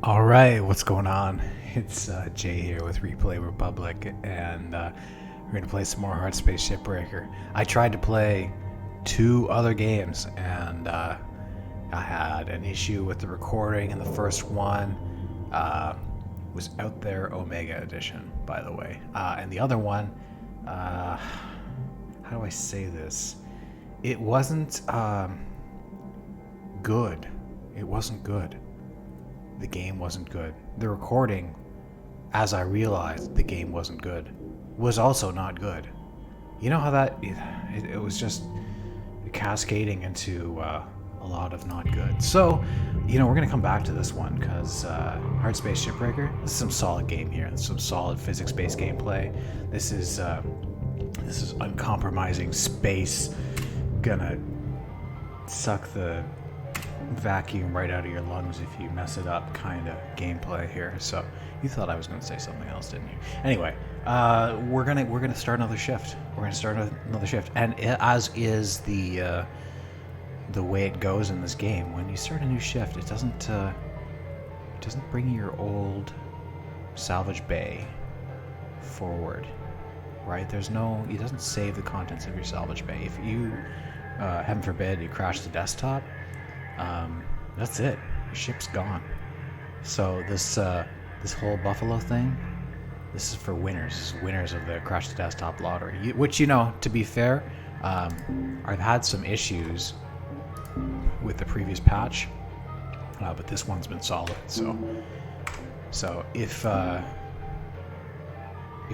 All right, what's going on? It's Jay here with Replay Republic, and we're gonna play some more Hardspace Shipbreaker. I tried to play two other games, and I had an issue with the recording. And the first one was Out There Omega Edition, by the way, and the other one, how do I say this? It wasn't good. It wasn't good. The game wasn't good. The recording, as I realized the game wasn't good, was also not good. You know how that it was just cascading into a lot of not good. So, we're gonna come back to this one because Hardspace Shipbreaker. This is some solid game here. This is some solid physics-based gameplay. This is uncompromising space. Gonna suck the vacuum right out of your lungs if you mess it up kind of gameplay here. So you thought I was going to say something else, didn't you? Anyway, we're gonna start another shift. And as is the way it goes in this game, when you start a new shift, it doesn't bring your old salvage bay forward, right? It doesn't save the contents of your salvage bay. If you heaven forbid you crash the desktop, that's it. Your ship's gone. So this whole buffalo thing, this is for winners. This is winners of the Crash the Desktop lottery. Which, to be fair, I've had some issues with the previous patch, but this one's been solid. So if I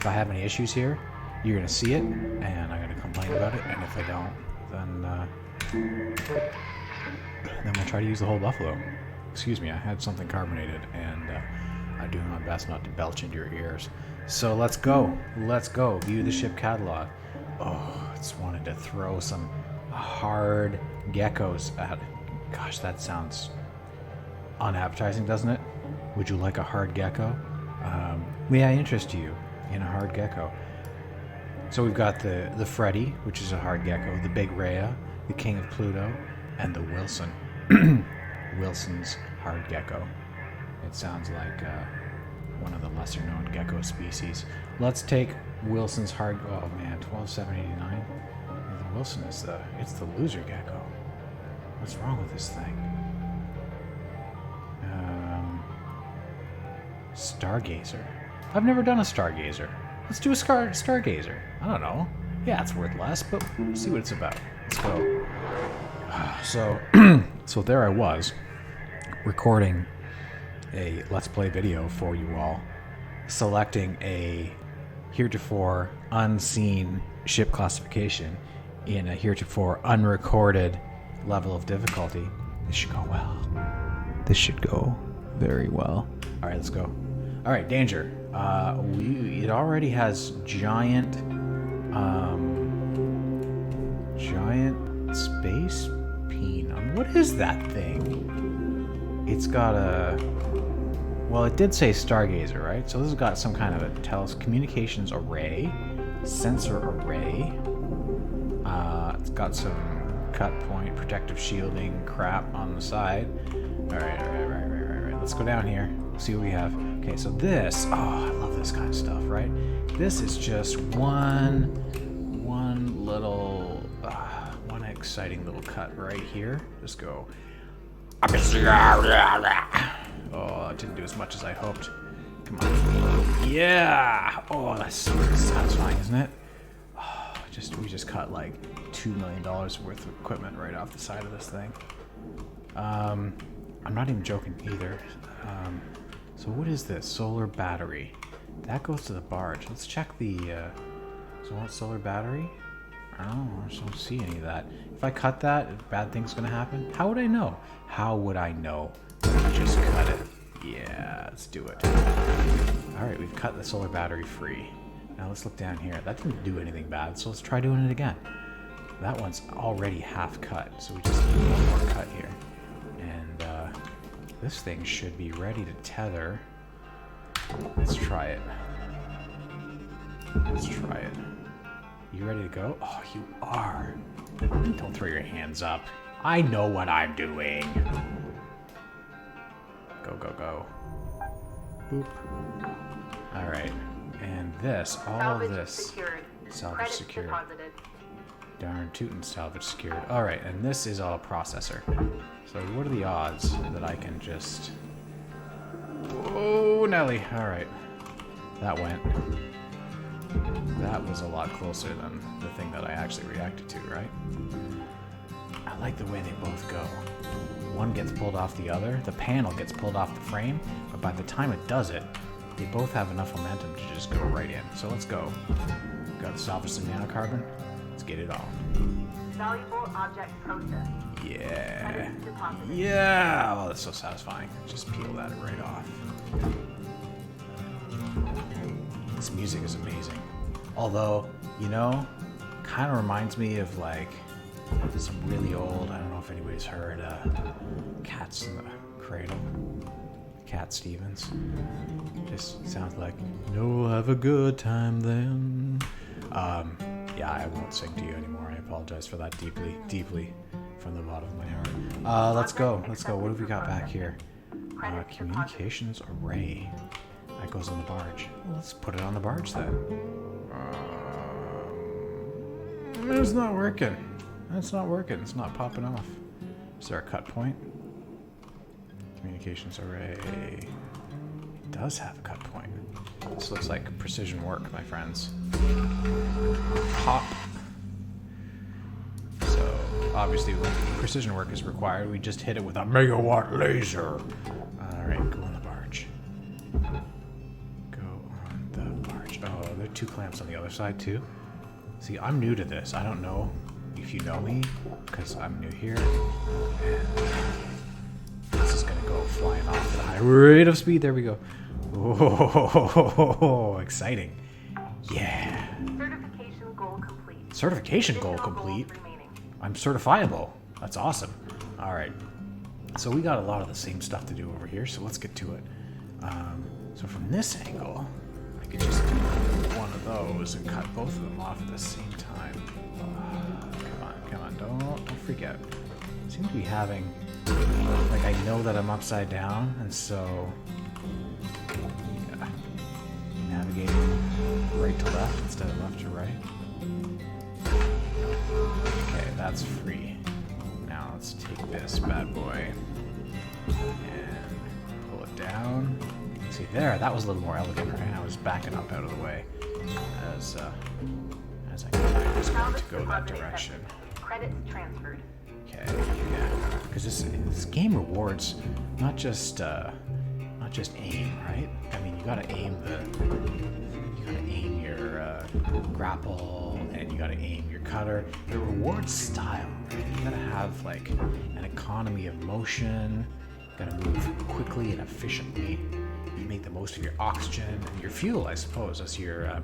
have any issues here, you're gonna see it, and I'm gonna complain about it. And if I don't, then we'll try to use the whole buffalo. Excuse me, I had something carbonated, and I'm doing my best not to belch into your ears. So let's go. View the ship catalog. Oh, I just wanted to throw some hard geckos at it. Gosh, that sounds unappetizing, doesn't it? Would you like a hard gecko? May I interest you in a hard gecko? So we've got the Freddy, which is a hard gecko, the Big Rhea, the King of Pluto, and the Wilson. Wilson's hard gecko. It sounds like one of the lesser known gecko species. Let's take Wilson's hard. Oh man, 12,789. The Wilson is it's the loser gecko. What's wrong with this thing? Stargazer. I've never done a Stargazer. Let's do a Stargazer. I don't know. Yeah, it's worth less, but we'll see what it's about. Let's go. So there I was, recording a Let's Play video for you all, selecting a heretofore unseen ship classification in a heretofore unrecorded level of difficulty. This should go well. This should go very well. All right, let's go. All right, danger. It already has giant space peon. What is that thing? It's got well, it did say Stargazer, right? So this has got some kind of a communications array, sensor array. It's got some cut point, protective shielding crap on the side. All right. Let's go down here. See what we have. Okay, so this. Oh, I love this kind of stuff, right? This is just one little, one exciting little cut right here. Just go. Oh, it didn't do as much as I hoped. Come on. Yeah. Oh, that's so satisfying, isn't it? Oh, we just cut like $2 million worth of equipment right off the side of this thing. I'm not even joking either. So what is this? Solar battery. That goes to the barge. Let's check the. So what solar battery? I just don't see any of that. If I cut that, bad things gonna happen. How would I know? How would I know? Just cut it. Yeah, let's do it. All right, we've cut the solar battery free. Now let's look down here. That didn't do anything bad, so let's try doing it again. That one's already half cut, so we just need one more cut here. And this thing should be ready to tether. Let's try it. You ready to go? Oh, you are. Don't throw your hands up. I know what I'm doing. Go, go, go. Boop. Alright. And this, all Salvage of this. Secured. Salvage Credits secured. deposited. Darn tootin' salvage secured. Alright, and this is all processor. So what are the odds that I can just... Whoa, Nelly. Alright. That went. That was a lot closer than the thing that I actually reacted to, right? I like the way they both go. One gets pulled off the other, the panel gets pulled off the frame, but by the time it does it, they both have enough momentum to just go right in. So let's go. Got to salvage some nanocarbon. Let's get it on. Valuable object processed. Yeah. Credits deposited. Yeah! Oh, that's so satisfying. Just peel that right off. This music is amazing. Although, you know, kind of reminds me of like some really old, I don't know if anybody's heard Cats in the Cradle. Cat Stevens. Just sounds like, "No, have a good time then." Yeah, I won't sing to you anymore. I apologize for that deeply, deeply from the bottom of my heart. Let's go. Let's go. What have we got back here? Communications array. That goes on the barge. Well, let's put it on the barge then. It's not working. It's not working. It's not popping off. Is there a cut point? Communications array. It does have a cut point. This looks like precision work, my friends. Pop. So, obviously, when precision work is required, we just hit it with a megawatt laser. Alright, go on the barge. Go on the barge. Oh, there are 2 clamps on the other side, too. See, I'm new to this. I don't know if you know me, because I'm new here. And this is going to go flying off at a high rate of speed. There we go. Oh, exciting. Yeah. Certification goal complete. Certification goal Additional complete? goals remaining. I'm certifiable. That's awesome. All right. So we got a lot of the same stuff to do over here, so let's get to it. So from this angle, I could just do one of those and cut both of them off at the same time. Come on, don't freak out. I seem to be having, like, I know that I'm upside down, and so, yeah, navigating right to left instead of left to right. Okay, that's free. Now let's take this bad boy and pull it down. See there, that was a little more elegant, right? I was backing up out of the way as I was going to go that direction. Credits transferred. Okay, yeah, because this game rewards not just aim, right? I mean, you gotta aim your grapple, and you gotta aim your cutter. It rewards style, right? You gotta have like an economy of motion. You gotta move quickly and efficiently. You make the most of your oxygen and your fuel, I suppose, as your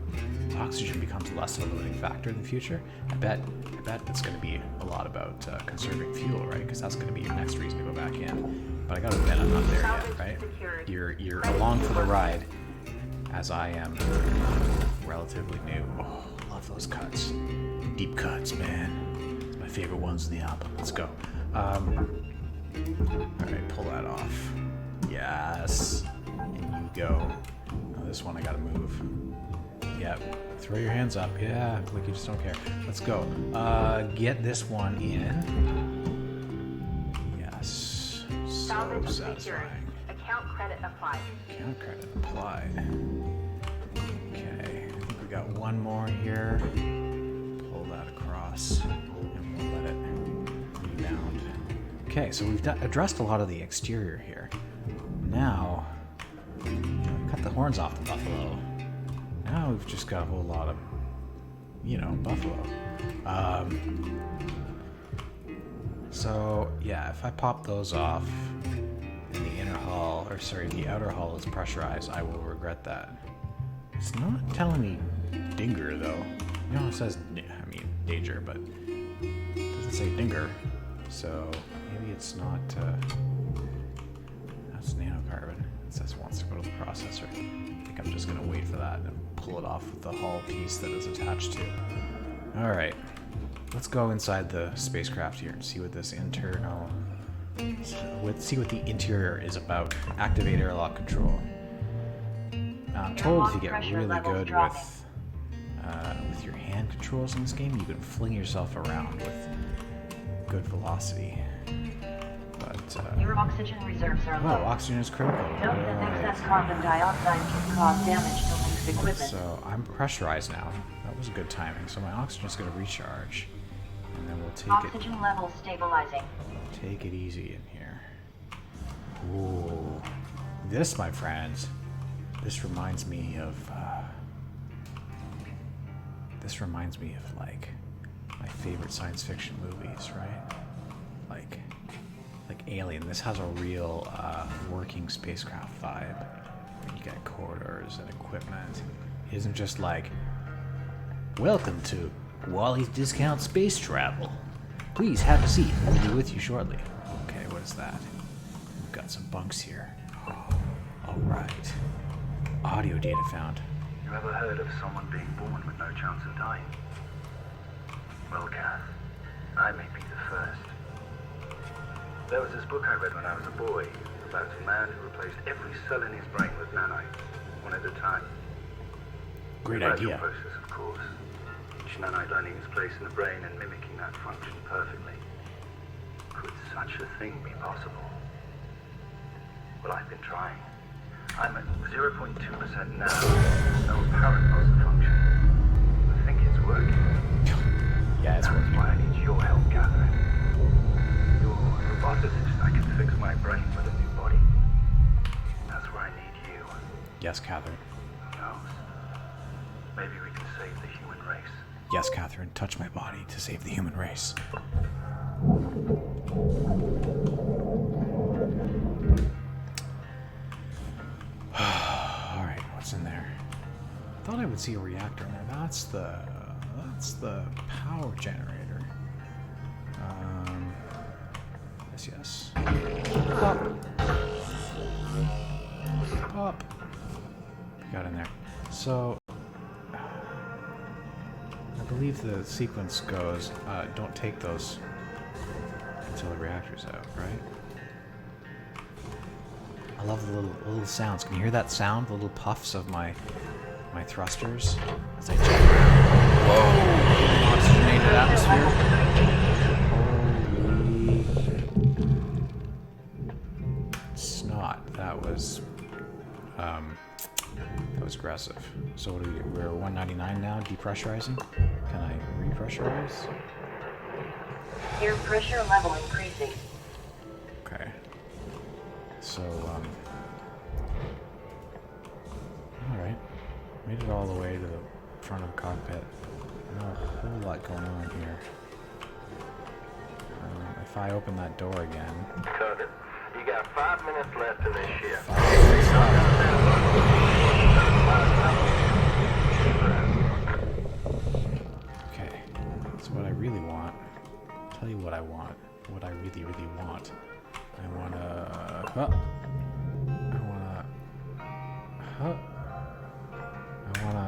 oxygen becomes less of a limiting factor in the future. I bet it's going to be a lot about conserving fuel, right? Because that's going to be your next reason to go back in. But I got to admit, I'm not there yet, right? You're along for the ride, as I am relatively new. Oh, love those cuts. Deep cuts, man. It's my favorite ones in the album. Let's go. All right, pull that off. Yes. And you go. Oh, this one I gotta move. Yep. Throw your hands up. Yeah, like you just don't care. Let's go. Get this one in. Yes. So satisfying. Account credit applied. Account credit applied. Okay. I think we got one more here. Pull that across. And we'll let it rebound. Okay, so we've addressed a lot of the exterior here. Now, cut the horns off the buffalo. Now we've just got a whole lot of, buffalo. So, yeah, if I pop those off and the outer hull is pressurized, I will regret that. It's not telling me dinger, though. It says, danger, but it doesn't say dinger. So, maybe it's not, that's nanocarbon. It says it wants to go to the processor. I think I'm just going to wait for that and pull it off with the hull piece that is attached to. Alright, let's go inside the spacecraft here and see what this internal See what the interior is about. Activate airlock control. I'm told if you get really good with your hand controls in this game, you can fling yourself around with good velocity. But your oxygen reserves are low. Oxygen is critical. Note that excess carbon dioxide can cause damage to Link's equipment. So I'm pressurized now. That was good timing. So my oxygen is going to recharge, and then we'll take Oxygen levels stabilizing. Take it easy in here. Ooh, this, my friends, this reminds me of like my favorite science fiction movies, right? Like Alien. This has a real working spacecraft vibe. You got corridors and equipment. It isn't just like, welcome to Wally's Discount Space Travel. Please have a seat. We'll be with you shortly. Okay, what is that? We've got some bunks here. Oh, all right. Audio data found. You ever heard of someone being born with no chance of dying? Well, Kath, I may be the first. There was this book I read when I was a boy about a man who replaced every cell in his brain with nanites, one at a time. Great Gradual idea. process, of course. Each nanite learning its place in the brain and mimicking that function perfectly. Could such a thing be possible? Well, I've been trying. I'm at 0.2% now. No apparent loss of function. I think it's working. Yeah, it's That's working. why I need your help, Catherine. You're a roboticist. I can fix my brain with a new body. That's where I need you. Yes, Catherine. Who knows? Maybe we can save the human race. Yes, Catherine. Touch my body to save the human race. All right, what's in there? I thought I would see a reactor in there. That's the power generator. Yes. Up. Up. Got in there. So, I believe the sequence goes, don't take those until the reactor's out, right? I love the little sounds. Can you hear that sound? The little puffs of my thrusters as I jump around. Whoa! Oxygenated atmosphere. Holy snot! That was aggressive. So what do we do? We're 199 now. Depressurizing. Can I repressurize? Air pressure level increasing. Okay. So, alright. Made it all the way to the front of the cockpit. Not a whole lot going on here. If I open that door again... Target, you got 5 minutes left in this shift. 5 minutes left. Okay. So what I really want... I'll tell you what I want. What I really, really want. I wanna... Huh. I wanna... Huh. I wanna...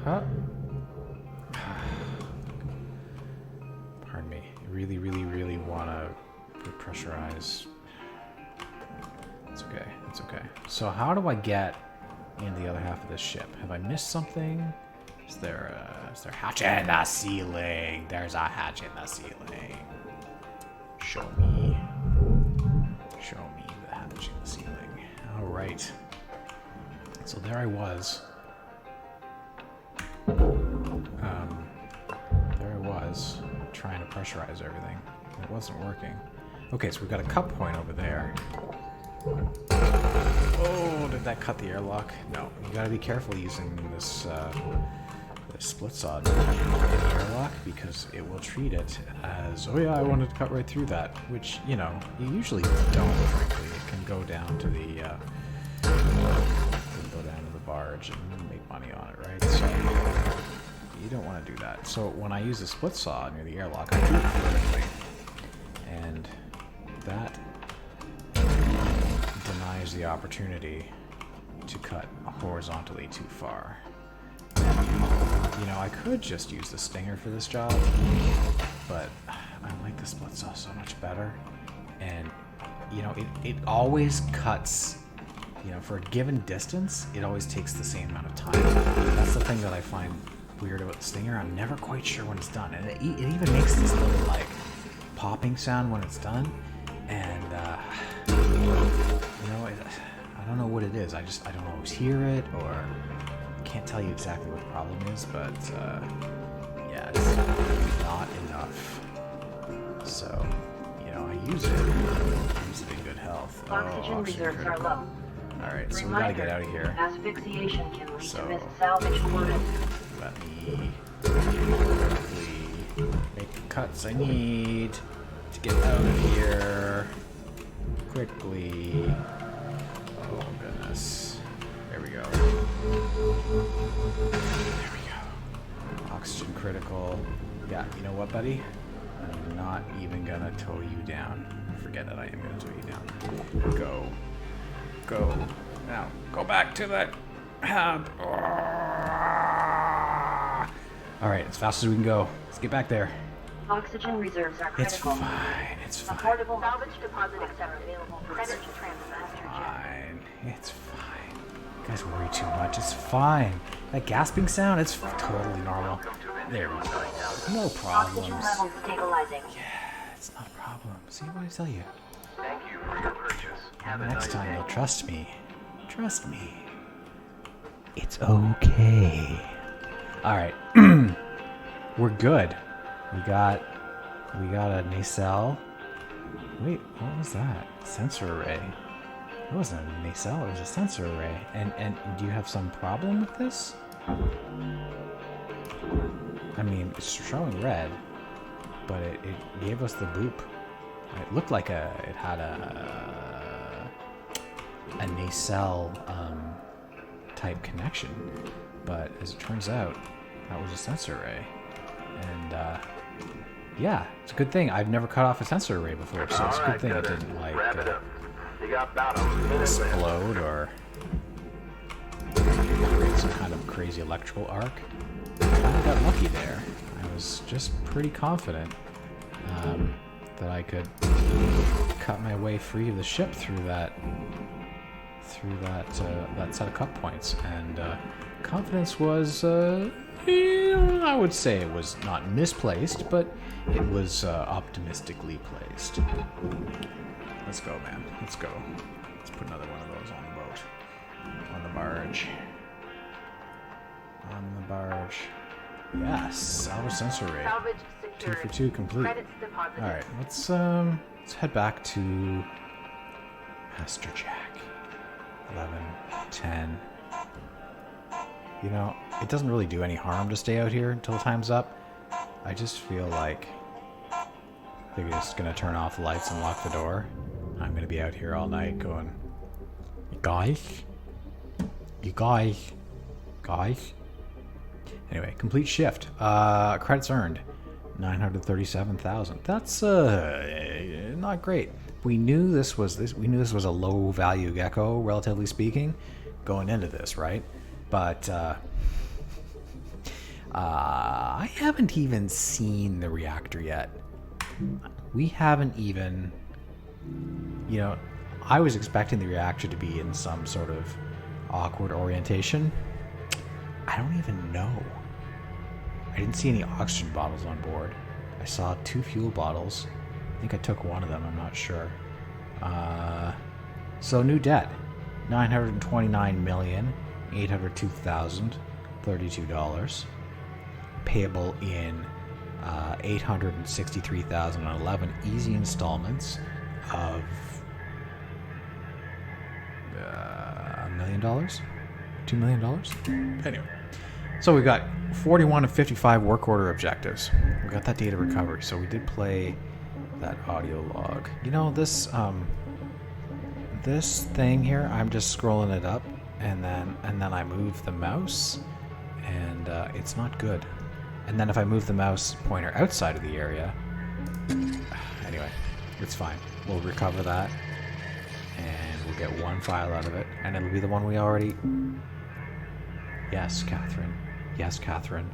Huh. Pardon me. I really, really, really wanna pressurize. It's okay. It's okay. So how do I get in the other half of this ship? Have I missed something? Is there a hatch in the ceiling? There's a hatch in the ceiling. Show me the hatch in the ceiling. All right. So there I was. Trying to pressurize everything. It wasn't working. Okay, so we've got a cut point over there. Oh, did that cut the airlock? No. You gotta be careful using this split saw to cut the airlock because it will treat it as, oh yeah, I wanted to cut right through that, which, you know, you usually don't, frankly. It can go down to the barge and make money on it, right? So you don't want to do that. So when I use a split saw near the airlock, I do it vertically, and that denies the opportunity to cut horizontally too far. You know, I could just use the stinger for this job, but I like the split saw so much better. And, you know, it always cuts, you know, for a given distance, it always takes the same amount of time. That's the thing that I find weird about the Stinger. I'm never quite sure when it's done. And it even makes this little, like, popping sound when it's done. And, you know, I don't know what it is. I don't always hear it, or can't tell you exactly what the problem is, but, yeah, it's not enough. So, you know, I use it. I use it in good health. Oxygen reserves are low. Alright, so we gotta get out of here. Asphyxiation can lead So, to missed salvage quota. let me quickly make the cuts I need to get out of here. Quickly. Oh, goodness. There we go. There we go. Oxygen critical. Yeah, you know what, buddy? I'm not even gonna tow you down. Forget it, I am gonna tow you down. Go. Go. Now, go back to that hub. Alright, as fast as we can go. Let's get back there. Oxygen reserves are It's critical. fine. It's A fine. portable Salvage deposit accepted. Available. Credits transferred. Fine. It's fine. You guys worry too much. It's fine. That gasping sound, it's totally normal. There we go. No Oxygen problems. levels stabilizing. Yeah, it's not a problem. See what I tell you. Thank you for your purchase. Have a Next nice time day. you'll trust me. Trust me. It's okay. Alright. We're good. We got a nacelle. Wait, what was that? Sensor array. It wasn't a nacelle, it was a sensor array. And do you have some problem with this? I mean, it's showing red, but it gave us the boop. It looked like it had a nacelle type connection, but as it turns out, that was a sensor array. And yeah, it's a good thing. I've never cut off a sensor array before, so it's a good thing it didn't like Wrap it up. You got about a minute left. explode or create some kind of crazy electrical arc. I got lucky there. I was just pretty confident that I could cut my way free of the ship through that set of cut points, and confidence was I would say it was not misplaced, but it was optimistically placed. Let's go, man. Let's go. Let's put another one of those on the boat. On the barge. On the barge. Yes, salvage sensor array. Salvage 2 secured. for 2 complete. Credits deposited. All right, let's head back to Master Jack. 11, 10. You know, it doesn't really do any harm to stay out here until time's up. I just feel like they're just gonna turn off the lights and lock the door. I'm gonna be out here all night going, you guys. Anyway, complete shift. Credits earned, 937,000. That's not great. We knew this was a low value Gecko, relatively speaking, going into this, right? But I haven't even seen the reactor yet. We haven't even, you know, I was expecting the reactor to be in some sort of awkward orientation. I don't even know. I didn't see any oxygen bottles on board. I saw 2 fuel bottles. I think I took one of them, I'm not sure. So new debt, $929,802,032. Payable in 863,011 easy installments of $1 million? $2 million? Anyway. So we got 41 of 55 work order objectives. We got that data recovery, so we did play that audio log. You know, this thing here, I'm just scrolling it up, and then I move the mouse, and it's not good. And then if I move the mouse pointer outside of the area, anyway, it's fine. We'll recover that, and we'll get one file out of it, and it'll be the one we already... Yes, Catherine. Yes, Catherine.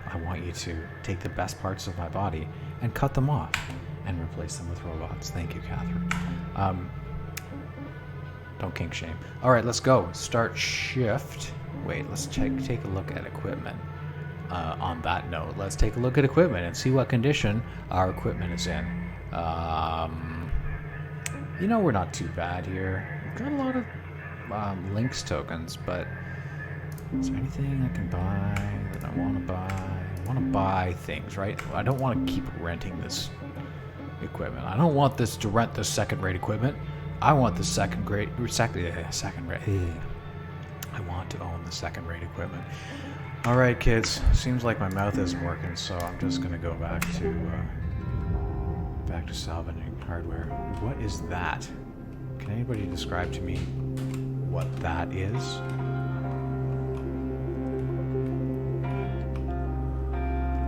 I want you to take the best parts of my body and cut them off and replace them with robots. Thank you, Catherine. Don't kink shame. All right, let's go. Start shift. Wait, let's take a look at equipment. On that note, let's take a look at equipment and see what condition our equipment is in. You know, we're not too bad here. We've got a lot of links tokens, but is there anything I can buy that I want to buy? I want to buy things, right? I don't want to keep renting this equipment. I don't want this to rent this second-rate equipment. I want the second-rate. I want to own the second-rate equipment. All right, kids. Seems like my mouth isn't working, so I'm just gonna go back to salvaging hardware. What is that? Can anybody describe to me what that is?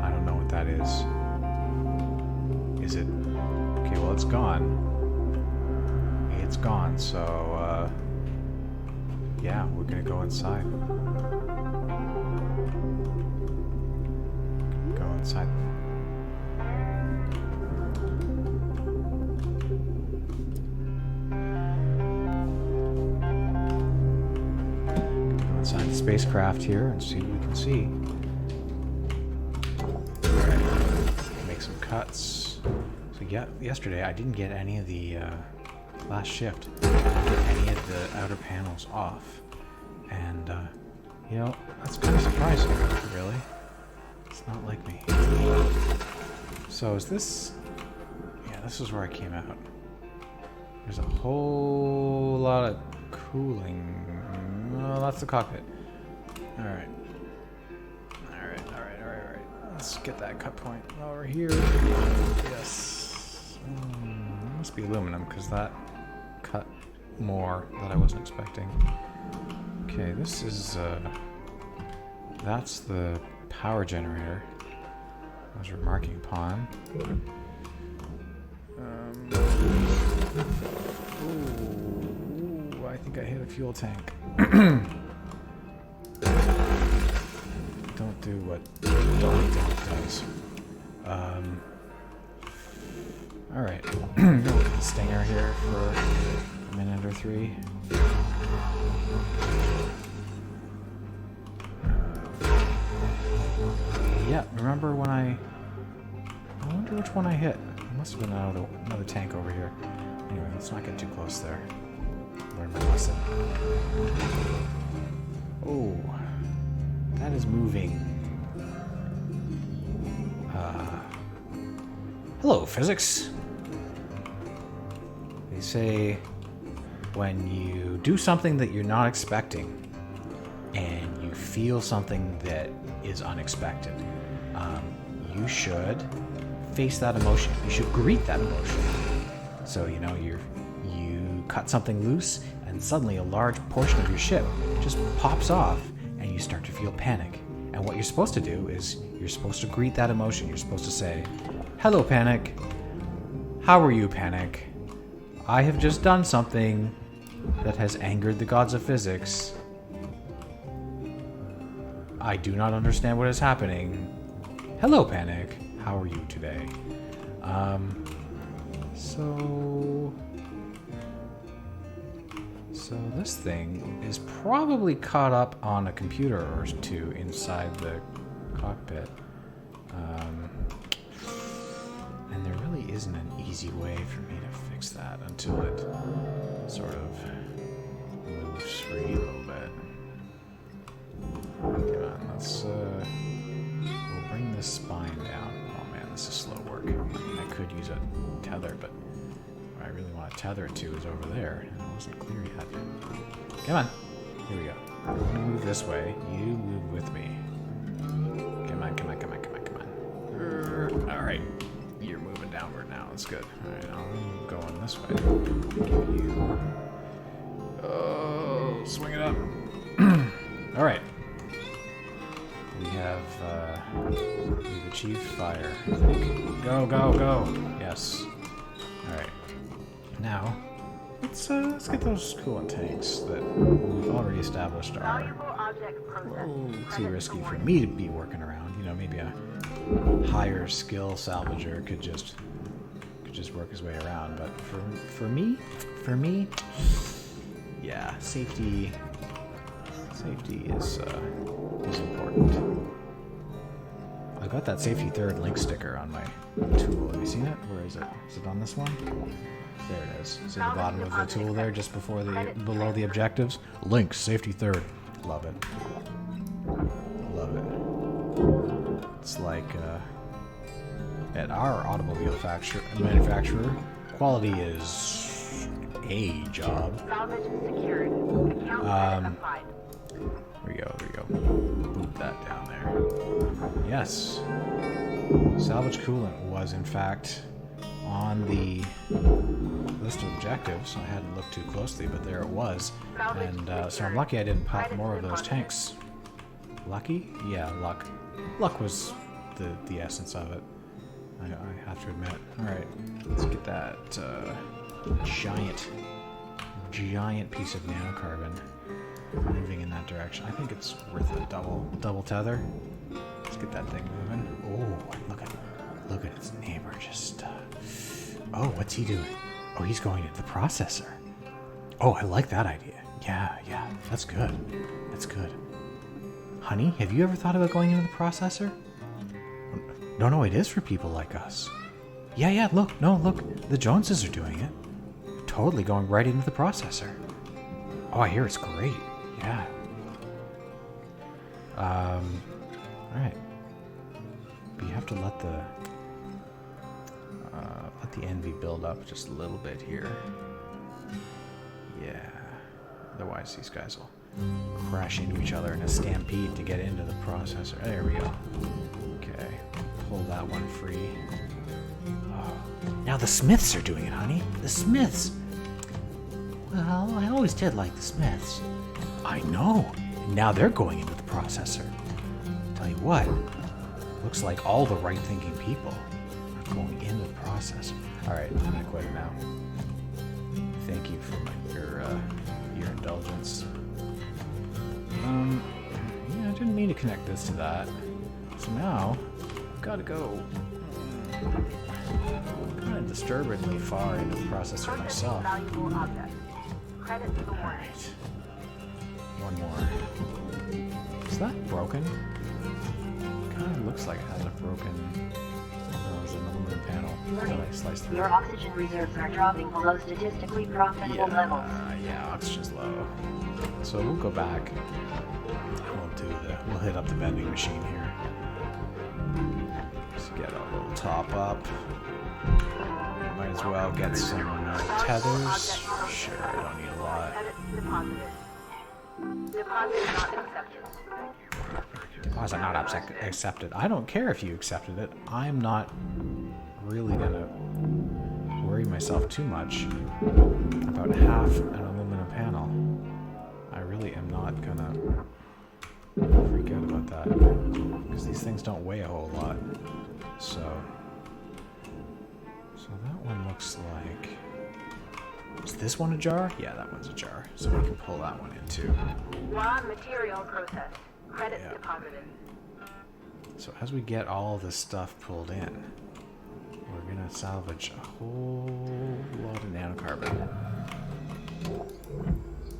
I don't know what that is. Is it? Okay, well, it's gone. It's gone, so, yeah, we're gonna go inside. Go inside. Go inside the spacecraft here and see what we can see. Make some cuts. So yeah, yesterday I didn't get any of the last shift. I didn't get any of the outer panels off, and you know, that's kind of surprising, really. It's not like me. So is this? Yeah, this is where I came out. There's a whole lot of cooling. Oh, that's the cockpit. All right. Let's get that cut point over here. Yes. It must be aluminum because that cut more that I wasn't expecting. Okay, this is that's the power generator I was remarking upon. Ooh, I think I hit a fuel tank. Don't do what don't does. Alright. Go Stinger here for a minute or three. Yeah, remember when I wonder which one I hit. It must have been another tank over here. Anyway, let's not get too close there. Learn my lesson. Oh, that is moving. Hello, physics. They say when you do something that you're not expecting and you feel something that is unexpected, you should face that emotion. You should greet that emotion. So, you know, you cut something loose and suddenly a large portion of your ship just pops off and you start to feel panic. And what you're supposed to do is you're supposed to greet that emotion. You're supposed to say, "Hello, panic. How are you, panic? I have just done something that has angered the gods of physics. I do not understand what is happening. Hello, panic. How are you today?" So this thing is probably caught up on a computer or two inside the cockpit. And there really isn't an easy way for me to fix that until it sort of moves free a little bit. Come on, we'll bring this spine down. Oh man, this is slow work. I could use a tether, but where I really want to tether it to is over there. It wasn't clear yet. Come on. Here we go. I'm going to move this way. You move with me. Come on. Alright. You're moving downward now. That's good. Alright, I'm going this way. Give you... Oh, swing it up. Alright. We've achieved fire, I think. Go! Yes. Alright. Now, let's get those coolant tanks that we've already established are Valuable object processed. too risky for me to be working around. You know, maybe a higher skill salvager could just work his way around. But for me, yeah, safety is important. I got that safety third link sticker on my tool. Have you seen it? Where is it? Is it on this one? There it is. See the bottom of the tool there, just below the objectives. Link safety third. Love it. Love it. It's like at our automobile manufacturer, quality is a job. Salvage secured. Account credit applied. Here we go. Boot that down there. Yes. Salvage coolant was, in fact, on the list of objectives. I hadn't looked too closely, but there it was. And so I'm lucky I didn't pop more of those tanks. Lucky? Yeah, luck. Luck was the essence of it. I have to admit. Alright, let's get that giant piece of nanocarbon moving in that direction. I think it's worth a double tether. Let's get that thing moving. Oh, look at his neighbor just oh, what's he doing? Oh, he's going into the processor. Oh, I like that idea. Yeah, that's good. That's good. Honey, have you ever thought about going into the processor? No, it is for people like us. Yeah, look, the Joneses are doing it. Totally going right into the processor. Oh, I hear it's great. Yeah. Alright. But you have to let the envy build up just a little bit here. Yeah. Otherwise these guys will crash into each other in a stampede to get into the processor. There we go. Okay. Pull that one free. Oh. Now the Smiths are doing it, honey. The Smiths. Well, I always did like the Smiths. I know. Now they're going into the processor. Tell you what, looks like all the right-thinking people are going into the processor. All right, I'm gonna quit it now. Thank you for your indulgence. Yeah, I didn't mean to connect this to that. So now, I've got to go kind of disturbingly far into the processor myself. Valuable object. Credit to the warning. Alright. One more. Is that broken? Kind of looks like it has a broken... Oh, it's an aluminum panel. Did I slice through Your it? oxygen reserves are dropping below statistically profitable levels. Yeah, oxygen's low. So we'll go back. We'll hit up the vending machine here. Let's get a little top up. Might as well get some tethers. Sure, I don't need a lot. Deposit not accepted. Deposit not accepted. I don't care if you accepted it. I'm not really gonna worry myself too much about half an aluminum panel. I really am not gonna freak out about that because these things don't weigh a whole lot. So that one looks like... Is this one a jar? Yeah, that one's a jar. So we can pull that one in too. Raw material processed. Credit deposited. So as we get all this stuff pulled in, we're gonna salvage a whole lot of nanocarbon.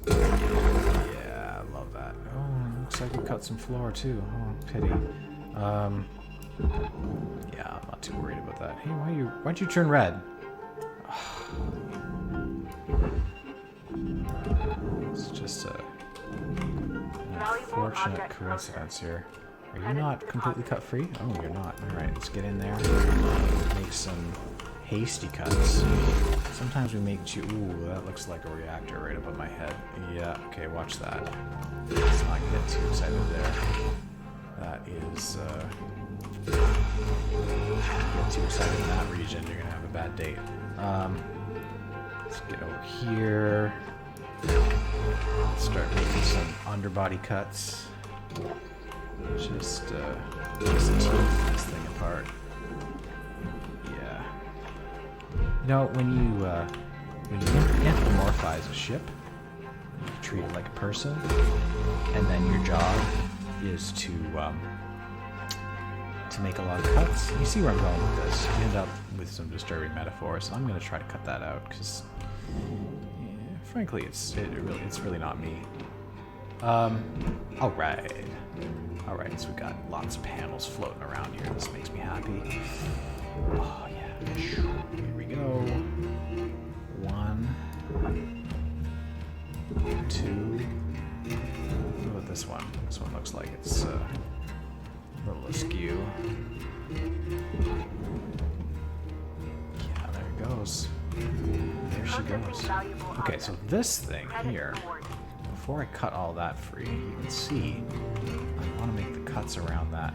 Yeah, I love that. Oh, looks like we cut some floor too. Oh, pity. Yeah, I'm not too worried about that. Hey, why'd you turn red? It's just a unfortunate coincidence here. Are you not completely cut free? Oh, you're not. Alright, let's get in there. Make some hasty cuts. Sometimes we make... Ooh, that looks like a reactor right above my head. Yeah, okay, watch that. Let's not get too excited there. That is... get too excited in that region, you're gonna have a bad date. Let's get over here. Let's start making some underbody cuts. Just tear this thing apart. Yeah. You know, when you anthropomorphize a ship, you treat it like a person, and then your job is to to make a lot of cuts. You see where I'm going with this. You end up with some disturbing metaphors, so I'm going to try to cut that out, because, frankly, it's really not me. Alright. Alright, so we got lots of panels floating around here. This makes me happy. Oh, yeah. Here we go. 1, 2. What about this one? This one looks like it's a little askew. Yeah, there it goes. There she goes. Okay, so this thing here, before I cut all that free, you can see I want to make the cuts around that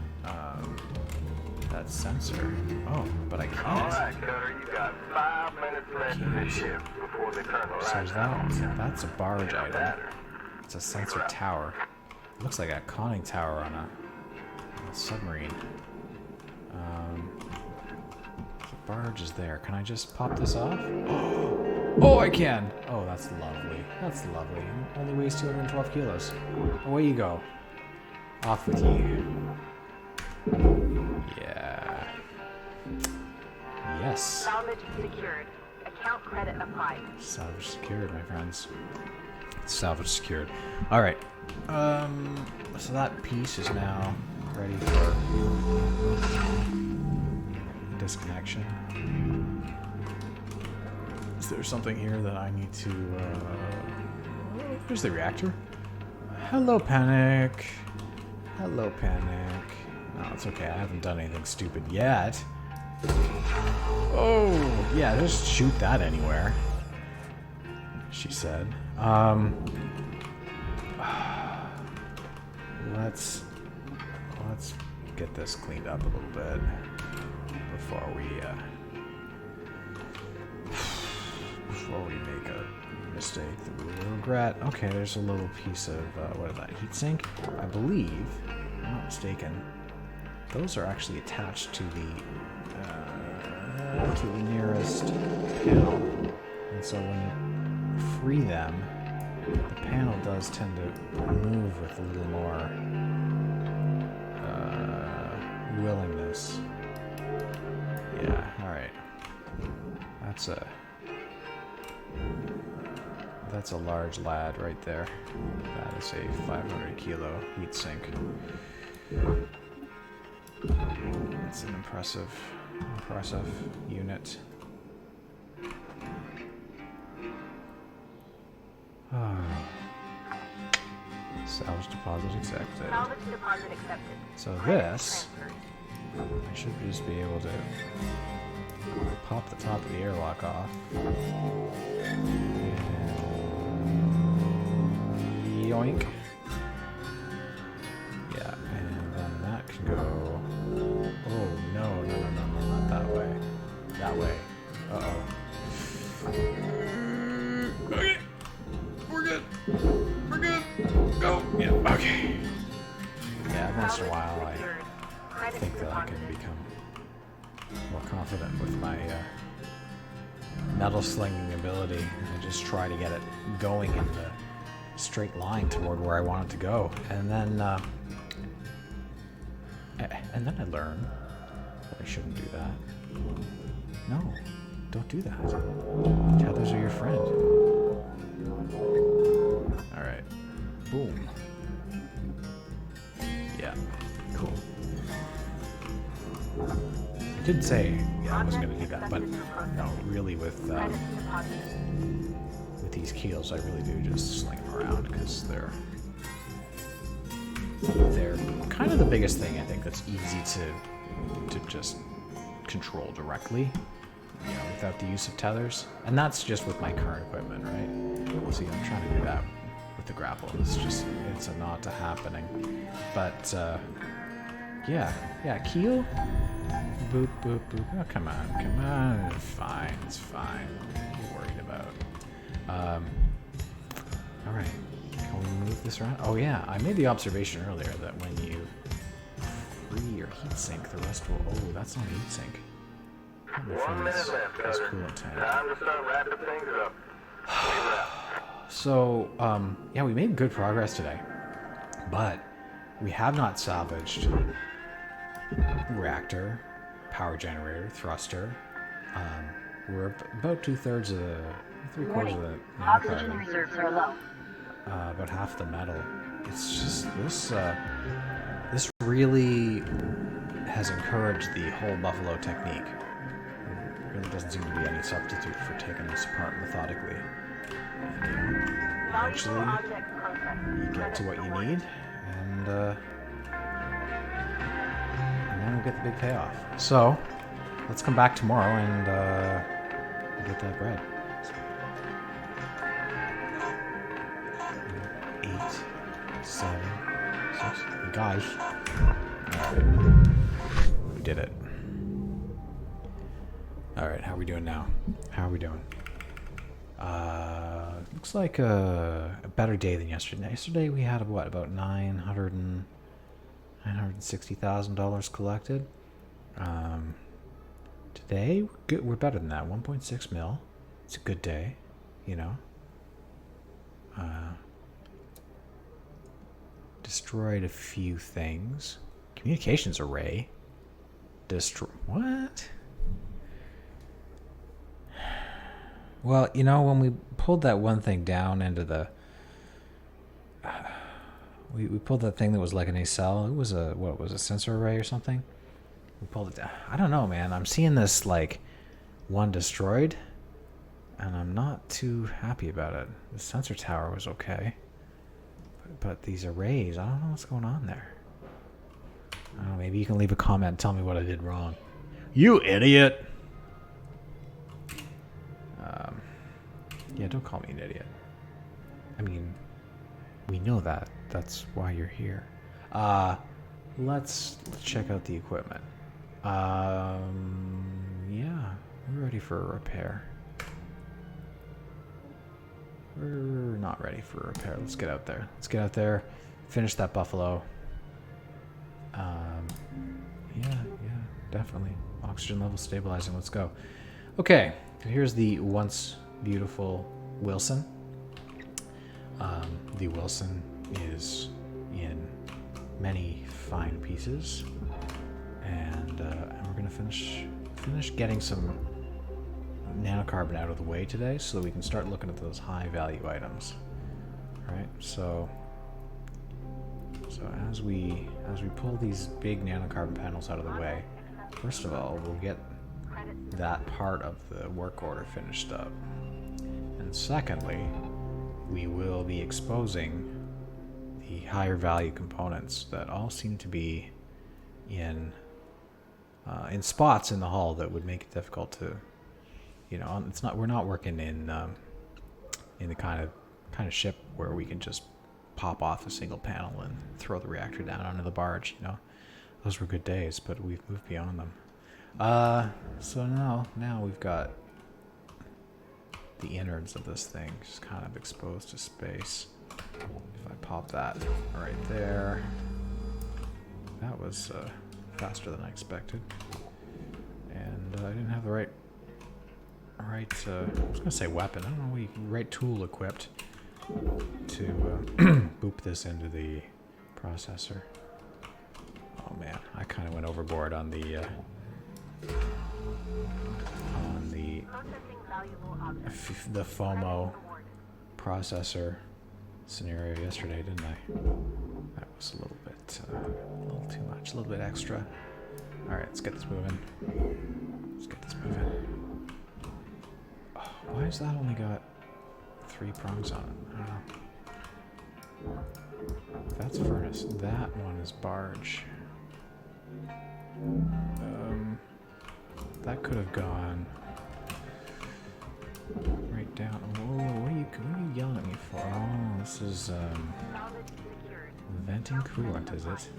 that sensor. Oh, but I can't. Alright, Cutter, you got 5 minutes left in the shift before they turn the So lights on. that's a barge item. It's a sensor tower. It looks like a conning tower on a submarine. The barge is there. Can I just pop this off? Oh, I can! Oh, that's lovely. That's lovely. It only weighs 212 kilos. Away you go. Off with you. Yeah. Yes. Salvage secured. Account credit applied. Salvage secured, my friends. Salvage secured. Alright. So that piece is now ready for disconnection. Is there something here that I need to, There's the reactor. Hello, Panic. Hello, Panic. No, it's okay. I haven't done anything stupid yet. Oh, yeah, just shoot that anywhere, she said. Let's get this cleaned up a little bit before we make a mistake that we will regret. Okay, there's a little piece of what is that? Heatsink, I believe. If I'm not mistaken. Those are actually attached to the nearest panel, and so when you free them, the panel does tend to move with a little more willingness. Yeah, alright. That's a large lad right there. That is a 500 kilo heatsink. It's an impressive unit. Salvage deposit accepted. Salvage deposit accepted. So Credit this, transferred. I should just be able to pop the top of the airlock off. And yoink. Yeah, and then that can go. Oh no, not that way. That way. Uh-oh. Okay. We're good. We're good. Go. Yeah, okay. Yeah, once in a while I think that I can become more confident with my metal slinging ability and just try to get it going in the straight line toward where I want it to go. And then I learn that I shouldn't do that. No, don't do that. Tethers are your friend. Alright. Boom. Yeah, cool. I did say I was going to do that, but no, really with these keels, I really do just sling them around because they're kind of the biggest thing I think that's easy to just control directly, you know, without the use of tethers. And that's just with my current equipment, right? See, I'm trying to do that with the grapple. It's a not to happening. But yeah, keel. Boop, boop, boop. Oh, come on. It's fine. What are you worried about? Alright. Can we move this around? Oh yeah, I made the observation earlier that when you free your heatsink, the rest will... Oh, that's not a heatsink. 1 minute left, Cutter. Coolant tank. Time to start wrapping things up. So, yeah, we made good progress today. But we have not salvaged reactor, power generator, thruster. We're about 2/3 of the, 3/4 of the Oxygen nanocarbon. reserves are low. About half the metal. It's just this. This really has encouraged the whole buffalo technique. There really doesn't seem to be any substitute for taking this apart methodically. And, eventually, you get to what you need, and then we'll get the big payoff. So, let's come back tomorrow and get that bread. 8, 7, 6. You guys. Alright. We did it. Alright, how are we doing now? How are we doing? Looks like a better day than yesterday. Yesterday we had what, about $960,000 collected. Today we're better than that. 1.6 mil. It's a good day, you know. Destroyed a few things. Communications array. What? Well, you know, when we pulled that one thing down into the... we pulled that thing that was like an nacelle. It was a, what was a sensor array or something? We pulled it down. I don't know, man. I'm seeing this, like, one destroyed, and I'm not too happy about it. The sensor tower was okay. But these arrays, I don't know what's going on there. I don't know, maybe you can leave a comment and tell me what I did wrong. You idiot! Yeah, don't call me an idiot. I mean, we know that. That's why you're here. Let's check out the equipment. Yeah, we're ready for a repair. We're not ready for a repair. Let's get out there. Let's get out there, finish that buffalo. Yeah, definitely. Oxygen level stabilizing. Let's go. Okay, here's the once beautiful Wilson. The Wilson is in many fine pieces, and we're gonna finish getting some nanocarbon out of the way today, so that we can start looking at those high value items. All right, so as we pull these big nanocarbon panels out of the way, first of all, we'll get that part of the work order finished up, and secondly, we will be exposing the higher value components that all seem to be in spots in the hull that would make it difficult to, you know, it's not, we're not working in the kind of ship where we can just pop off a single panel and throw the reactor down onto the barge, you know. Those were good days, but we've moved beyond them. So now we've got the innards of this thing just kind of exposed to space. If I pop that right there, that was faster than I expected, and I didn't have the right I was gonna say weapon. I don't know, right tool equipped to boop this into the processor. Oh man, I kind of went overboard on the FOMO processor scenario yesterday, didn't I? That was a little too much, a little bit extra. All right, let's get this moving. Oh, why has that only got 3 prongs on it? I don't know. That's furnace. That one is barge. That could have gone right down. Whoa, what are you yelling at me for? Oh, this is venting coolant, is it?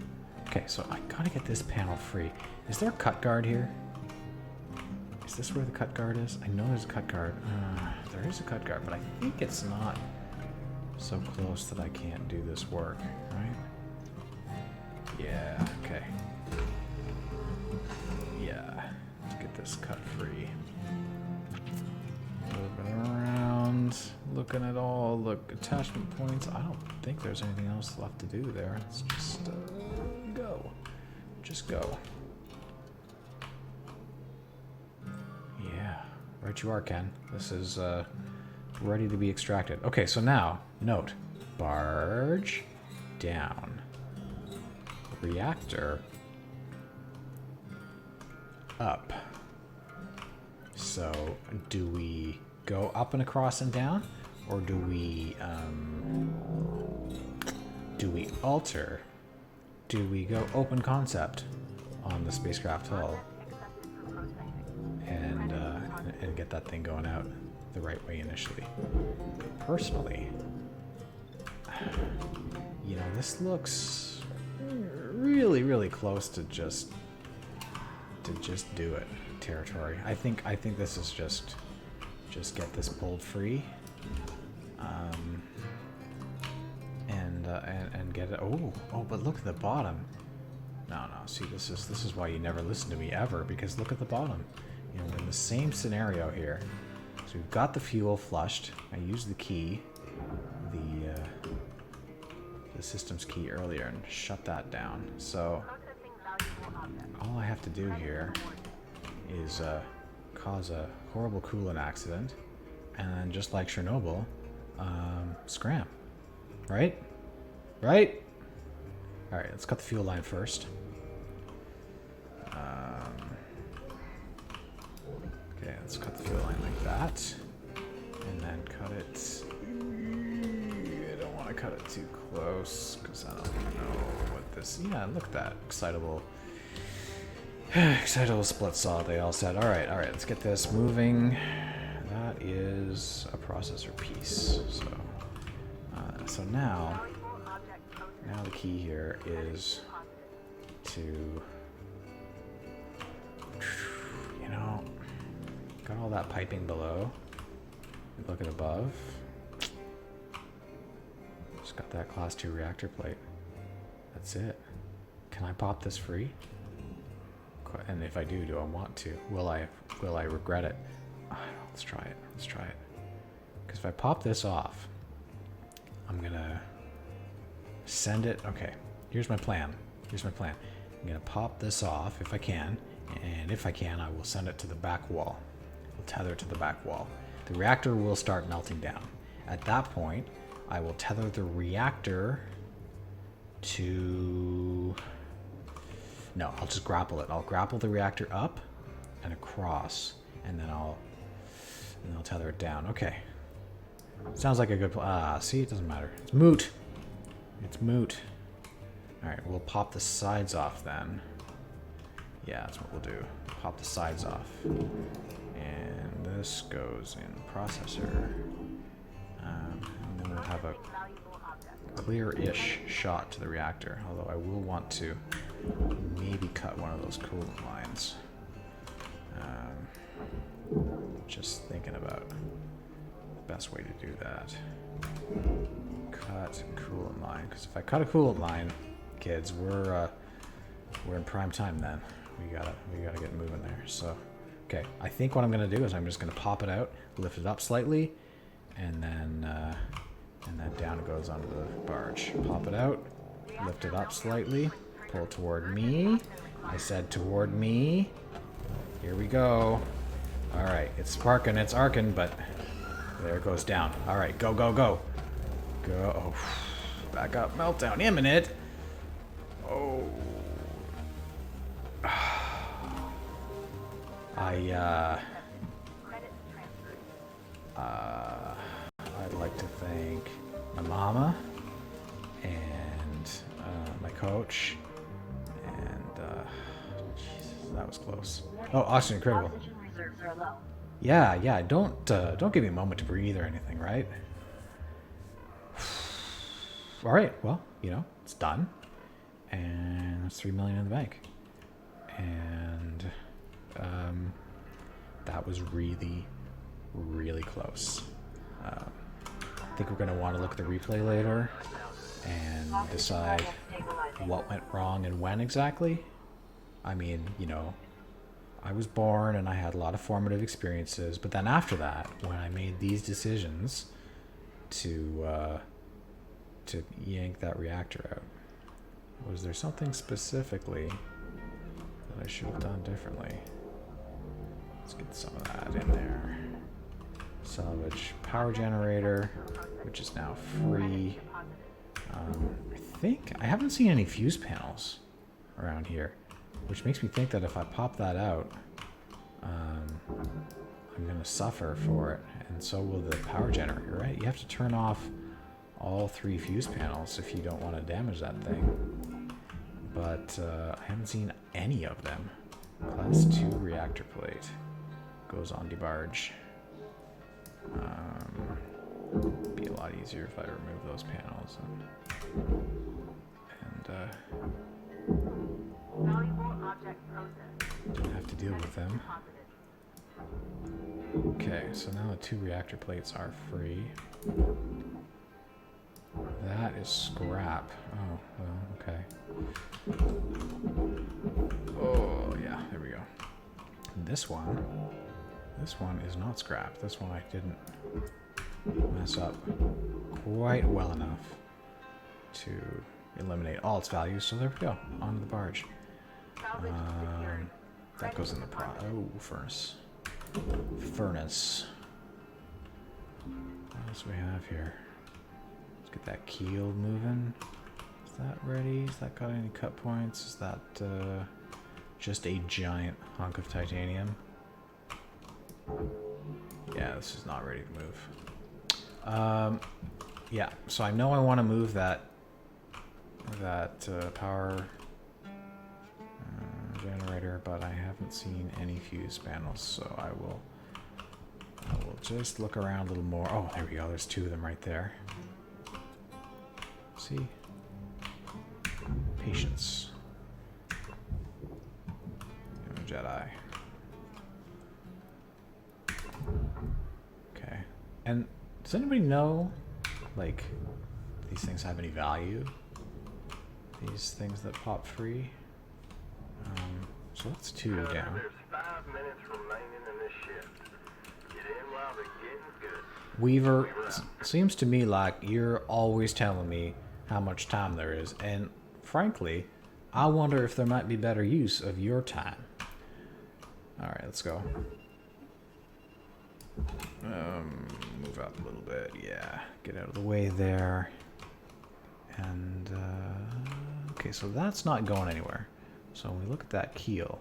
Okay, so I gotta get this panel free. Is there a cut guard here? Is this where the cut guard is? I know there's a cut guard. There is a cut guard, but I think it's not so close that I can't do this work, right? Yeah, okay. Yeah, let's get this cut free. Moving around, looking at all the attachment points. I don't think there's anything else left to do there. Let's just go. Just go. Right you are, Ken. This is ready to be extracted. Okay, so now, note. Barge down. Reactor up. So, do we go up and across and down? Or do we alter? Do we go open concept on the spacecraft hull and get that thing going out the right way initially? Personally, you know, this looks really, really close to just do it territory. I think this is just get this pulled free, and get it. Oh, but look at the bottom. No, see, this is why you never listen to me ever, because look at the bottom. You know, we're in the same scenario here. So we've got the fuel flushed. I used the key, the system's key earlier, and shut that down. So all I have to do here is cause a horrible coolant accident, and then just like Chernobyl, scram. Right? Right? Alright, let's cut the fuel line first. Okay, let's cut the fuel line like that. And then cut it... I don't want to cut it too close, because I don't know what this... Yeah, look at that. Excitable... Excitable split saw, they all said. Alright, let's get this moving. That is a processor piece. So now the key here is to, you know, got all that piping below. Look at above. Just got that class 2 reactor plate. That's it. Can I pop this free? And if I do I want to? Will I regret it? Let's try it. Because if I pop this off, I'm gonna send it. Okay, here's my plan. I'm gonna pop this off if I can, and if I can, I will send it to the back wall. We'll tether it to the back wall. The reactor will start melting down. At that point, I will tether the reactor to... No, I'll just grapple it. I'll grapple the reactor up and across, and then I'll tether it down. Okay. Sounds like a good plan. See, it doesn't matter. It's moot. Alright, we'll pop the sides off then. Yeah, that's what we'll do. Pop the sides off. And this goes in the processor. And then we'll have a clear-ish shot to the reactor. Although I will want to maybe cut one of those coolant lines. Just thinking about the best way to do that. Cut coolant line, because if I cut a coolant line, kids, we're in prime time then. We gotta get moving there. So, okay, I think what I'm gonna do is I'm just gonna pop it out, lift it up slightly, and then down it goes onto the barge. Pop it out, lift it up slightly, pull toward me. I said toward me. Here we go. All right, it's sparking, it's arcing, but there it goes down. All right, go. Go. Oh, back up, meltdown imminent. Oh. I'd like to thank my mama and my coach, and Jesus, that was close. Oh, oxygen critical. Oxygen reserves are low. Yeah. Don't give me a moment to breathe or anything, right? All right. Well, you know, it's done, and it's $3 million in the bank, and that was really, really close. I think we're gonna want to look at the replay later and decide what went wrong and when exactly. I mean, you know, I was born and I had a lot of formative experiences, but then after that, when I made these decisions to yank that reactor out, was there something specifically that I should have done differently? Let's get some of that in there. Salvage power generator, which is now free. I think I haven't seen any fuse panels around here, which makes me think that if I pop that out, I'm gonna suffer for it, and so will the power generator, right? You have to turn off all 3 fuse panels if you don't want to damage that thing. But I haven't seen any of them. Class 2 reactor plate goes on the barge. Be a lot easier if I remove those panels and Valuable object processed. don't have to deal with them. Okay, so now the 2 reactor plates are free. That is scrap. Oh, well, okay. Oh, yeah, there we go. And this one is not scrap. This one I didn't mess up quite well enough to eliminate all its values. So there we go, onto the barge. That goes in the furnace. Furnace. What else do we have here? Let's get that keel moving. Is that ready? Has that got any cut points? Is that just a giant hunk of titanium? Yeah, this is not ready to move. Yeah, so I know I want to move that power generator, but I haven't seen any fuse panels, so I will just look around a little more. Oh, there we go. There's 2 of them right there. See? Patience. Jedi. Okay. And does anybody know, like, these things have any value? These things that pop free? So that's 2 down. There's 5 minutes remaining in this shift. Get in while the getting's good. Weaver, seems to me like you're always telling me how much time there is, and frankly, I wonder if there might be better use of your time. Alright, let's go. Move up a little bit, yeah. Get out of the way there. And, okay, so that's not going anywhere. So when we look at that keel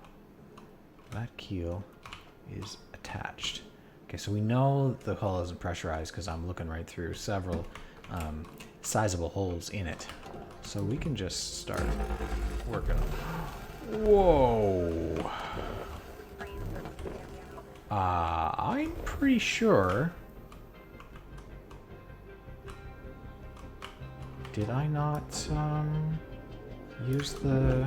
is attached. Okay, so we know the hull isn't pressurized because I'm looking right through several sizable holes in it. So we can just start working on it. Whoa! I'm pretty sure. Did I not use the...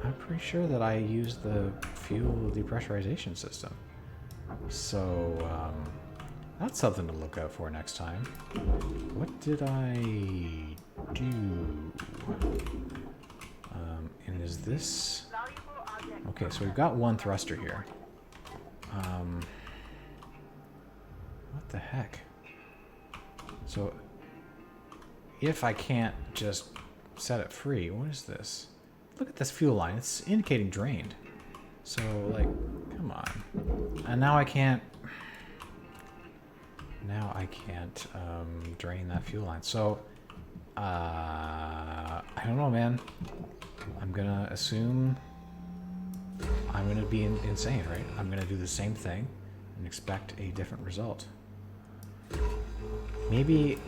I'm pretty sure that I used the fuel depressurization system. So, that's something to look out for next time. What did I do? And is this... Okay, so we've got 1 thruster here. What the heck? So, if I can't just set it free, what is this? Look at this fuel line. It's indicating drained. So, like, come on. And now I can't... Now I can't drain that fuel line. So, I don't know, man. I'm gonna assume I'm gonna be insane, right? I'm gonna do the same thing and expect a different result. Maybe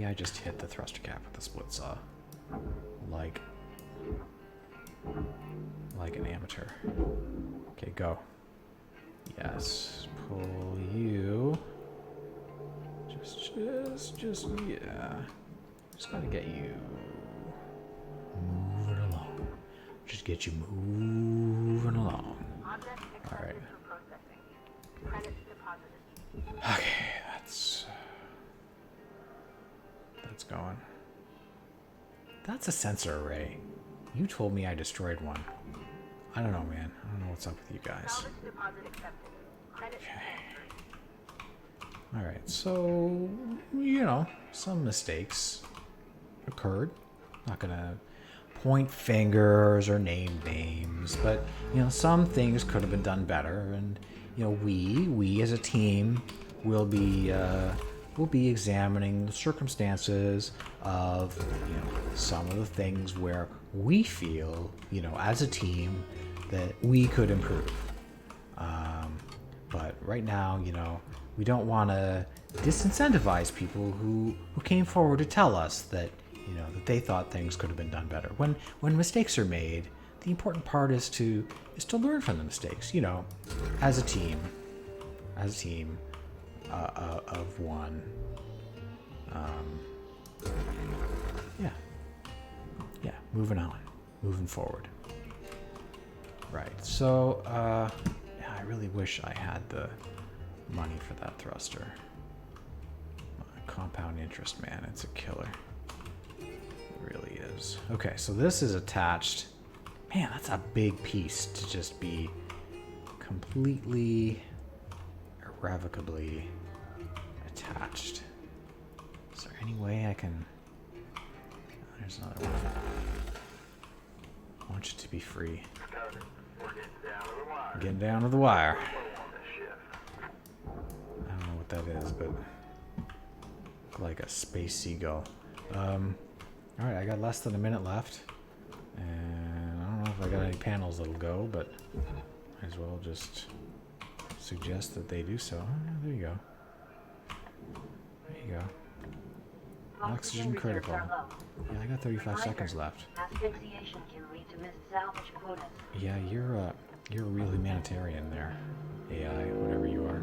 I just hit the thruster cap with the split saw. Like an amateur. Okay, go. Yes. Pull you. Just, yeah. Just gotta get you moving along. Just get you moving along. Alright. Okay, that's going. That's a sensor array. You told me I destroyed one. I don't know, man. I don't know what's up with you guys. Okay. Alright, so, you know, some mistakes occurred. Not gonna point fingers or name names, but some things could have been done better, and we as a team will be examining the circumstances of some of the things where we feel as a team that we could improve. But right now, we don't want to disincentivize people who came forward to tell us that that they thought things could have been done better. When mistakes are made, the important part is to learn from the mistakes. As a team of one. Yeah. Moving on, moving forward. Right. So, I really wish I had the money for that thruster. Compound interest, man, it's a killer. It really is. Okay, so this is attached. Man, that's a big piece to just be completely, irrevocably attached. Is there any way I can... Oh, there's another one. I want you to be free. Getting down to the wire. I don't know what that is, but like a space seagull. Alright, I got less than a minute left. And I don't know if I got any panels that'll go, but might as well just suggest that they do so. Oh, there you go. There you go. Oxygen critical. Yeah, I got 35 seconds left. Asphyxiation can lead to missed salvage quotas. Yeah, you're a real humanitarian there, AI, whatever you are.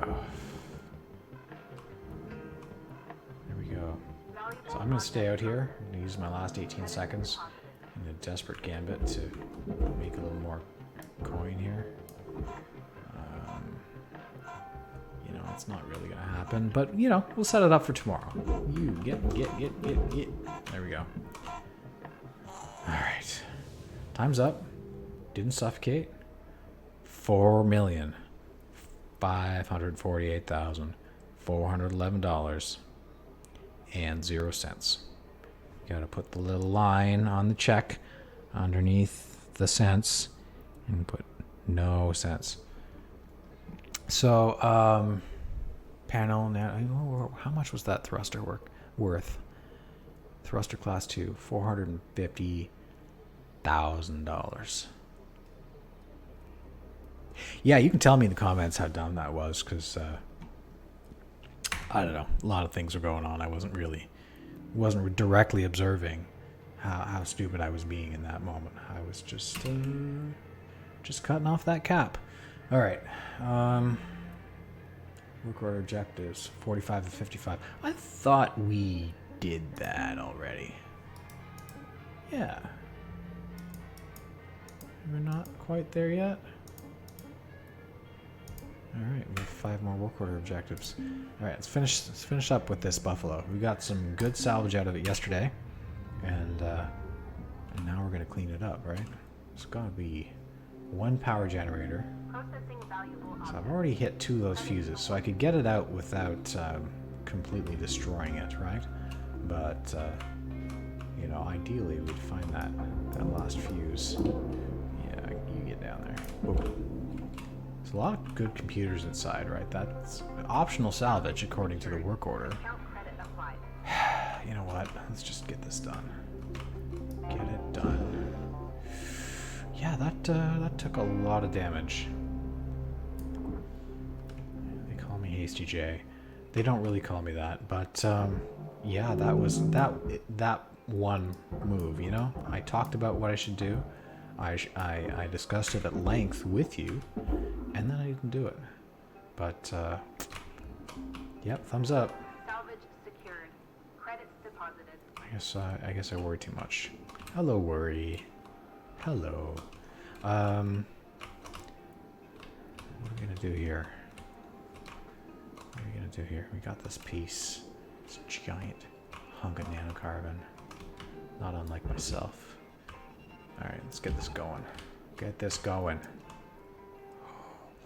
Oh. There we go. So I'm gonna stay out here. I'm gonna use my last 18 seconds in a desperate gambit to make a little more coin here. It's not really gonna happen, but we'll set it up for tomorrow. You get. There we go. Alright. Time's up. Didn't suffocate. $4,548,411 and 0 cents. You gotta put the little line on the check underneath the cents and put no cents. So, panel now. How much was that thruster worth? Thruster class 2, $450,000. Yeah, you can tell me in the comments how dumb that was, because I don't know. A lot of things were going on. I wasn't directly observing how stupid I was being in that moment. I was just cutting off that cap. All right. Work order objectives, 45 to 55. I thought we did that already. Yeah. We're not quite there yet. Alright, we have 5 more work order objectives. Alright, let's finish up with this buffalo. We got some good salvage out of it yesterday. And now we're gonna clean it up, right? It's gotta be 1 power generator. So I've already hit 2 of those fuses, so I could get it out without completely destroying it, right? But ideally we'd find that last fuse. Yeah, you get down there. Whoa. There's a lot of good computers inside, right? That's optional salvage according to the work order. You know what? Let's just get this done. Get it done. Yeah, that took a lot of damage. They call me Hasty J. They don't really call me that, but yeah, that was that one move. I talked about what I should do. I discussed it at length with you, and then I didn't do it. But yep, thumbs up. Salvage secured. Credits deposited. I guess I worry too much. Hello, worry. Hello. What are we gonna do here? We got this piece. This giant hunk of nanocarbon. Not unlike myself. Alright, let's get this going. Get this going.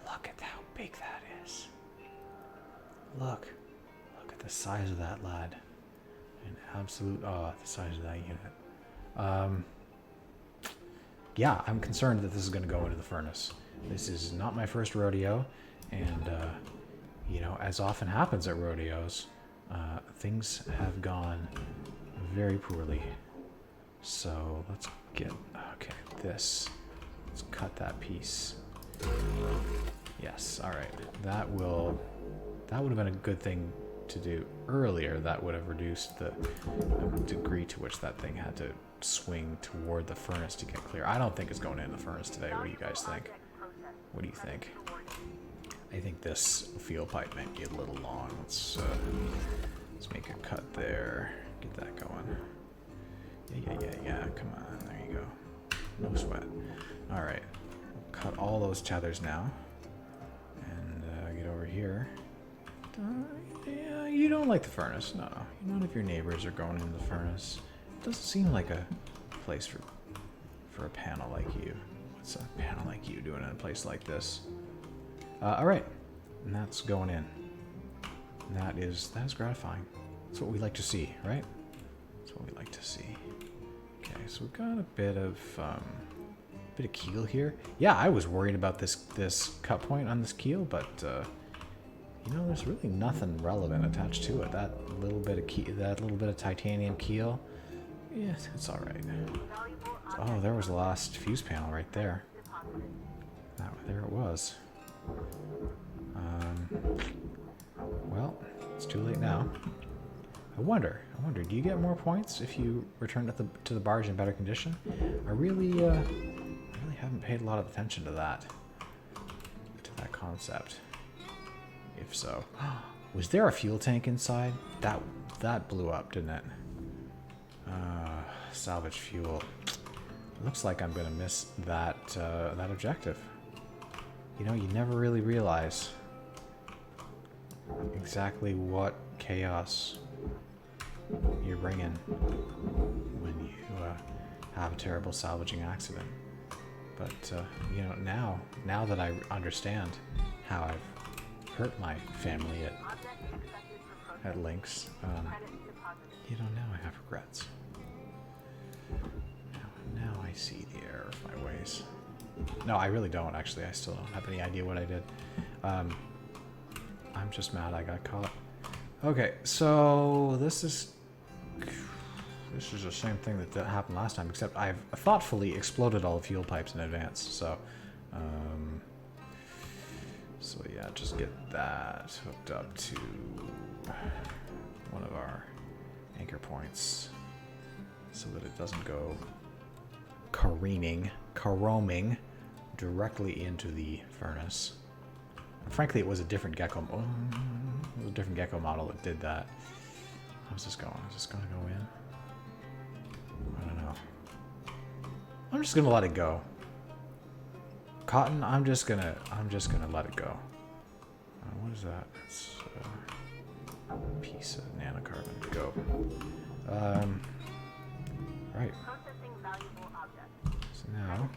Look at how big that is. Look at the size of that, lad. An absolute awe at the size of that unit. Yeah, I'm concerned that this is going to go into the furnace. This is not my first rodeo, and, you know, as often happens at rodeos, things have gone very poorly. So let's get, okay, this. Let's cut that piece. Yes, alright. That would have been a good thing to do earlier. That would have reduced the degree to which that thing had to swing toward the furnace to get clear. I don't think it's going in the furnace today. What do you guys think? What do you think? I think this fuel pipe might be a little long. Let's make a cut there. Get that going. Yeah. Come on. There you go. No sweat. All right. Cut all those tethers now. And get over here. Yeah, you don't like the furnace. No. None of your neighbors are going into the furnace. It doesn't seem like a place for a panel like you. What's a panel like you doing in a place like this? All right. And that's going in. And that is gratifying. That's what we like to see, right? That's what we like to see. Okay, so we've got a bit of keel here. Yeah, I was worried about this cut point on this keel, but you know, there's really nothing relevant attached to it. That little bit of titanium keel. Yeah, it's all right. Oh, there was the last fuse panel right there. There it was. Well, it's too late now. I wonder, do you get more points if you return to the barge in better condition? I really haven't paid a lot of attention to that concept. If so, was there a fuel tank inside? That blew up, didn't it? Salvage fuel. Looks like I'm gonna miss that objective. You know, you never really realize exactly what chaos you're bringing when you have a terrible salvaging accident. But you know, now that I understand how I've hurt my family at Lynx, you know, now I have regrets. Now I see the error of my ways. No, I really don't, actually. I still don't have any idea what I did. I'm just mad I got caught. Okay, so this is the same thing that happened last time, except I've thoughtfully exploded all the fuel pipes in advance. So yeah, just get that hooked up to one of our anchor points so that it doesn't go caroming directly into the furnace. And frankly, it was a different Gecko. It was a different Gecko model that did that. How's this going? Is this going to go in? I don't know. I'm just gonna let it go. Cotton, I'm just gonna let it go. What is that? It's a piece of nanocarbon. Go. Right. So now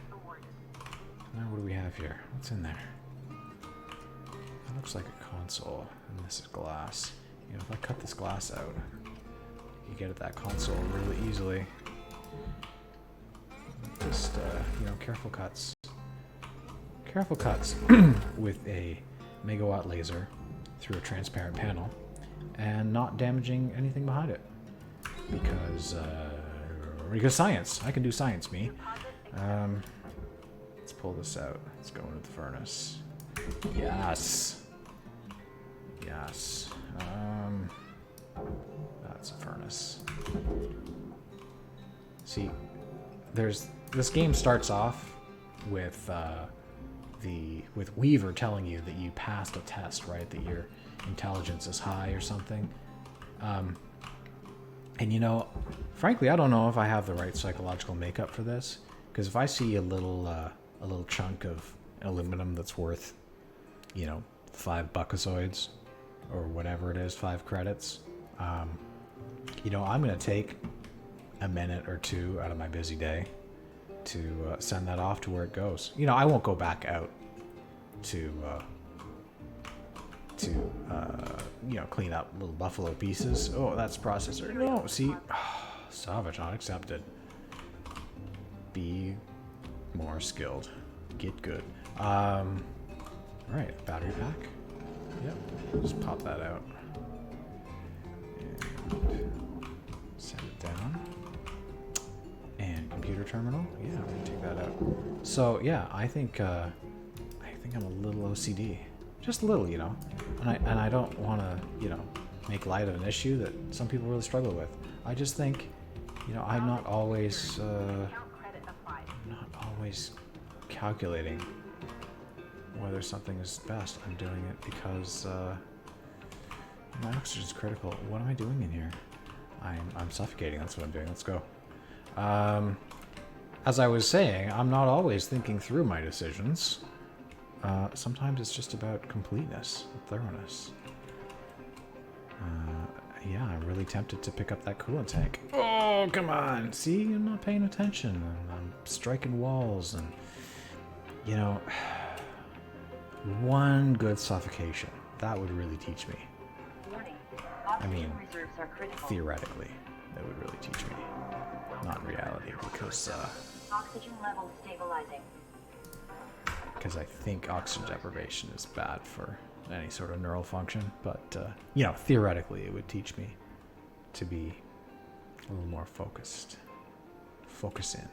what do we have here? What's in there? That looks like a console, and this is glass. You know, if I cut this glass out, you get at that console really easily. Just, you know, careful cuts. Careful cuts with a megawatt laser through a transparent panel and not damaging anything behind it. Because science. I can do science, me. Let's pull this out. Let's go into the furnace. Yes. Yes. That's a furnace. See, this game starts off with with Weaver telling you that you passed a test, right? That your intelligence is high or something. And you know, frankly, I don't know if I have the right psychological makeup for this, because if I see a little chunk of aluminum that's worth, you know, 5 buckazoids or whatever it is, 5 credits, you know, I'm gonna take a minute or two out of my busy day to send that off to where it goes. You know, I won't go back out to you know, clean up little buffalo pieces. Oh, that's processor. No, see, salvage not accepted. Be more skilled. Get good. Right, battery pack. Yep, just pop that out. And set it down. And computer terminal. Yeah, we're gonna take that out. So yeah, I think I'm a little OCD, just a little, you know. And I don't want to, you know, make light of an issue that some people really struggle with. I just think, you know, I'm not always calculating whether something is best. I'm doing it because my oxygen's critical. What am I doing in here? I'm suffocating. That's what I'm doing. Let's go. As I was saying, I'm not always thinking through my decisions. Sometimes it's just about completeness, thoroughness. Yeah, I'm really tempted to pick up that coolant tank. Oh, come on! See, I'm not paying attention. I'm striking walls, and you know, one good suffocation that would really teach me. I mean, theoretically, that would really teach me, not in reality, because Oxygen level stabilizing. because I think oxygen deprivation is bad for any sort of neural function. But, you know, theoretically, it would teach me to be a little more focused. Focus in.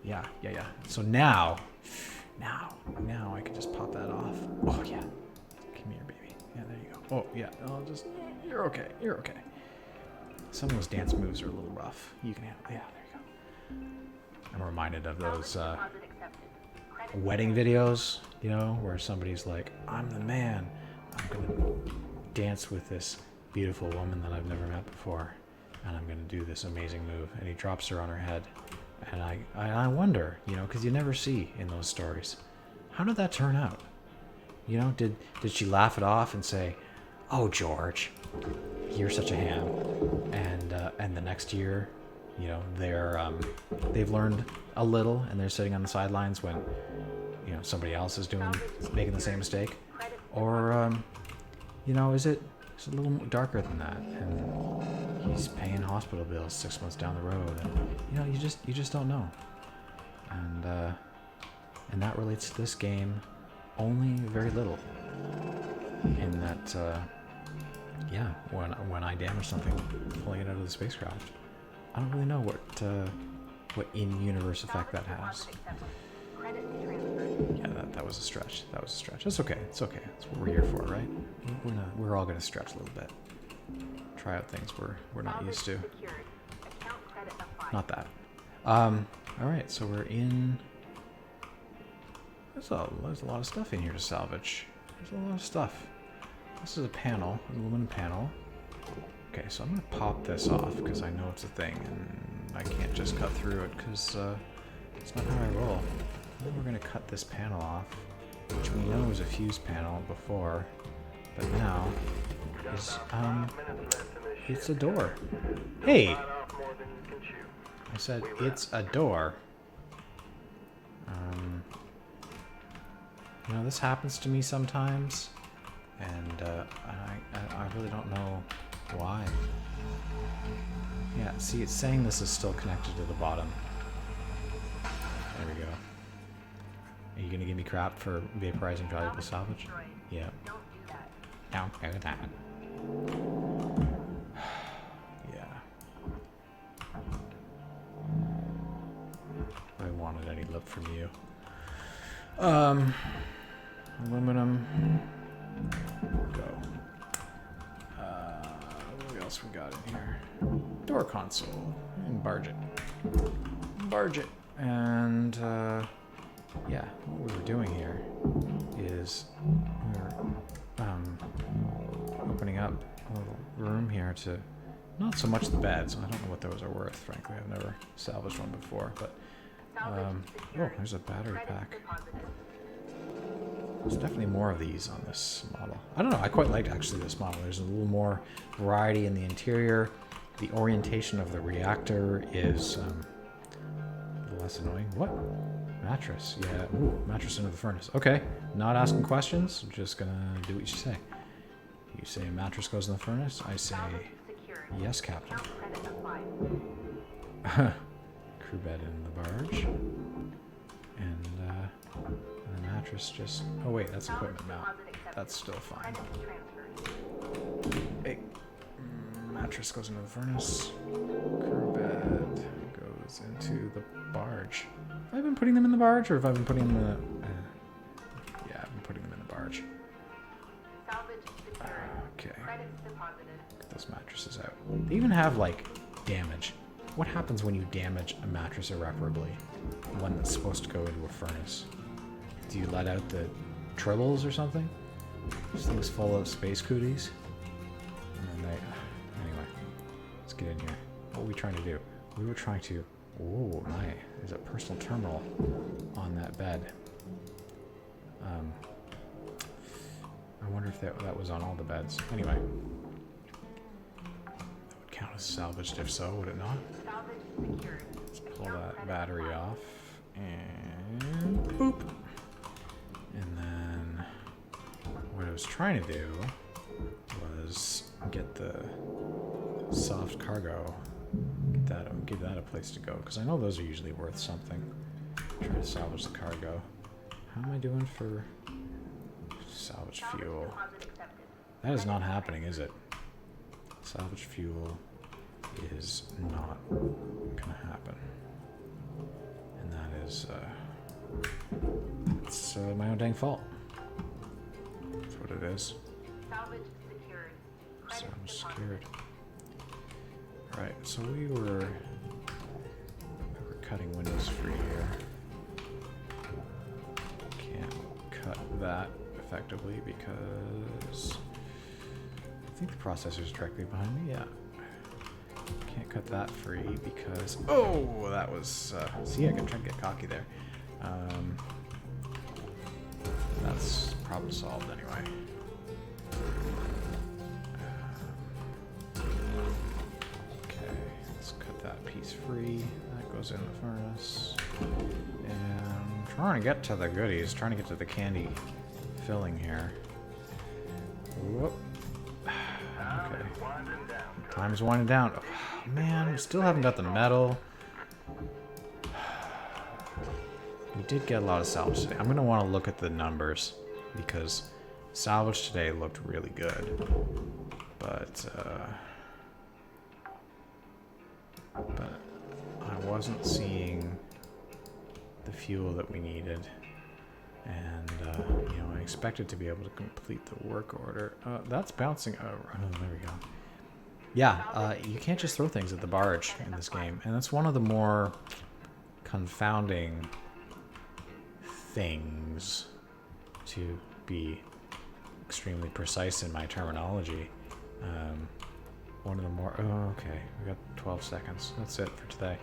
Yeah. So now I can just pop that off. Oh, yeah. Come here, baby. Yeah, there you go. Oh, yeah. You're okay. Some of those dance moves are a little rough. You can handle. Yeah, there you go. I'm reminded of those wedding videos, you know, where somebody's like, I'm the man. I'm going to dance with this beautiful woman that I've never met before. And I'm going to do this amazing move. And he drops her on her head. And I wonder, you know, because you never see in those stories, how did that turn out? You know, did she laugh it off and say, oh, George, you're such a ham. And the next year, you know, they've learned a little and they're sitting on the sidelines when, you know, somebody else is making the same mistake. Or, you know, is it a little more darker than that? And he's paying hospital bills 6 months down the road. And, you know, you just don't know. And that relates to this game only very little. In that, yeah, when I damage something pulling it out of the spacecraft, I don't really know what in-universe effect that has. Yeah, that was a stretch. It's okay. It's okay. That's what we're here for, right? We're all gonna stretch a little bit. Try out things we're not used to. Not that. All right. So we're in. There's a lot of stuff in here to salvage. There's a lot of stuff. This is a panel, an aluminum panel. Okay, so I'm gonna pop this off because I know it's a thing, and I can't just cut through it because it's not how I roll. Then we're gonna cut this panel off, which we know was a fuse panel before, but now is it's a door. Hey, I said it's a door. You know, this happens to me sometimes, and I really don't know why. Yeah, see, it's saying this is still connected to the bottom. There we go. Are you gonna give me crap for vaporizing valuable salvage? Yeah. Don't do that. Yeah. I wanted any lip from you. Aluminum. Go. What else we got in here? Door console. And barge it. And, yeah, what we were doing here is we were opening up a little room here to not so much the beds. I don't know what those are worth, frankly. I've never salvaged one before, but oh, there's a battery pack. There's definitely more of these on this model. I don't know, I quite like actually this model. There's a little more variety in the interior. The orientation of the reactor is a little less annoying. What? Mattress, yeah. Ooh, mattress into the furnace. Okay, not asking questions. I'm just gonna do what you say. You say a mattress goes in the furnace. I say, Secured. yes, Captain. Count credit applied. Crew bed in the barge. And the mattress just... Oh wait, that's equipment mount. That's still fine. Credits transferred. Hey. Mattress goes into the furnace. Crew bed goes into the barge. Have I been putting them in the barge, or have I been putting them in the... yeah, I've been putting them in the barge. Salvage secured. Okay. Credits deposited. Get those mattresses out. They even have, like, damage. What happens when you damage a mattress irreparably? One that's supposed to go into a furnace. Do you let out the tribbles or something? This thing's full of space cooties. And then they... Anyway, let's get in here. What were we trying to do? We were trying to... Oh my, there's a personal terminal on that bed. I wonder if that was on all the beds. Anyway. That would count as salvaged if so, would it not? Salvage secured. Let's pull that battery off. And boop. And then what I was trying to do was get the soft cargo, give that a place to go, because I know those are usually worth something. Try to salvage the cargo. How am I doing for salvage fuel? Deposit accepted. That is not happening, is it? Salvage fuel is not gonna happen. And that is, it's my own dang fault. That's what it is. Salvage secured. Credits Salvage deposited. secured. Right, so we were cutting windows free here. Can't cut that effectively because I think the processor's directly behind me. Yeah. Can't cut that free because oh, that was see, I can try to get cocky there. That's problem solved anyway. Okay, let's cut that piece free. That goes in the furnace. And I'm trying to get to the goodies, trying to get to the candy filling here. Whoop. Okay. Time is winding down. Oh, man, we still haven't got the metal. We did get a lot of salvage today. I'm going to want to look at the numbers because salvage today looked really good. But I wasn't seeing the fuel that we needed. And, you know, I expected to be able to complete the work order. That's bouncing. Oh, there we go. Yeah, you can't just throw things at the barge in this game. And that's one of the more confounding things, to be extremely precise in my terminology. One of the more... Oh, okay. We got 12 seconds. That's it for today.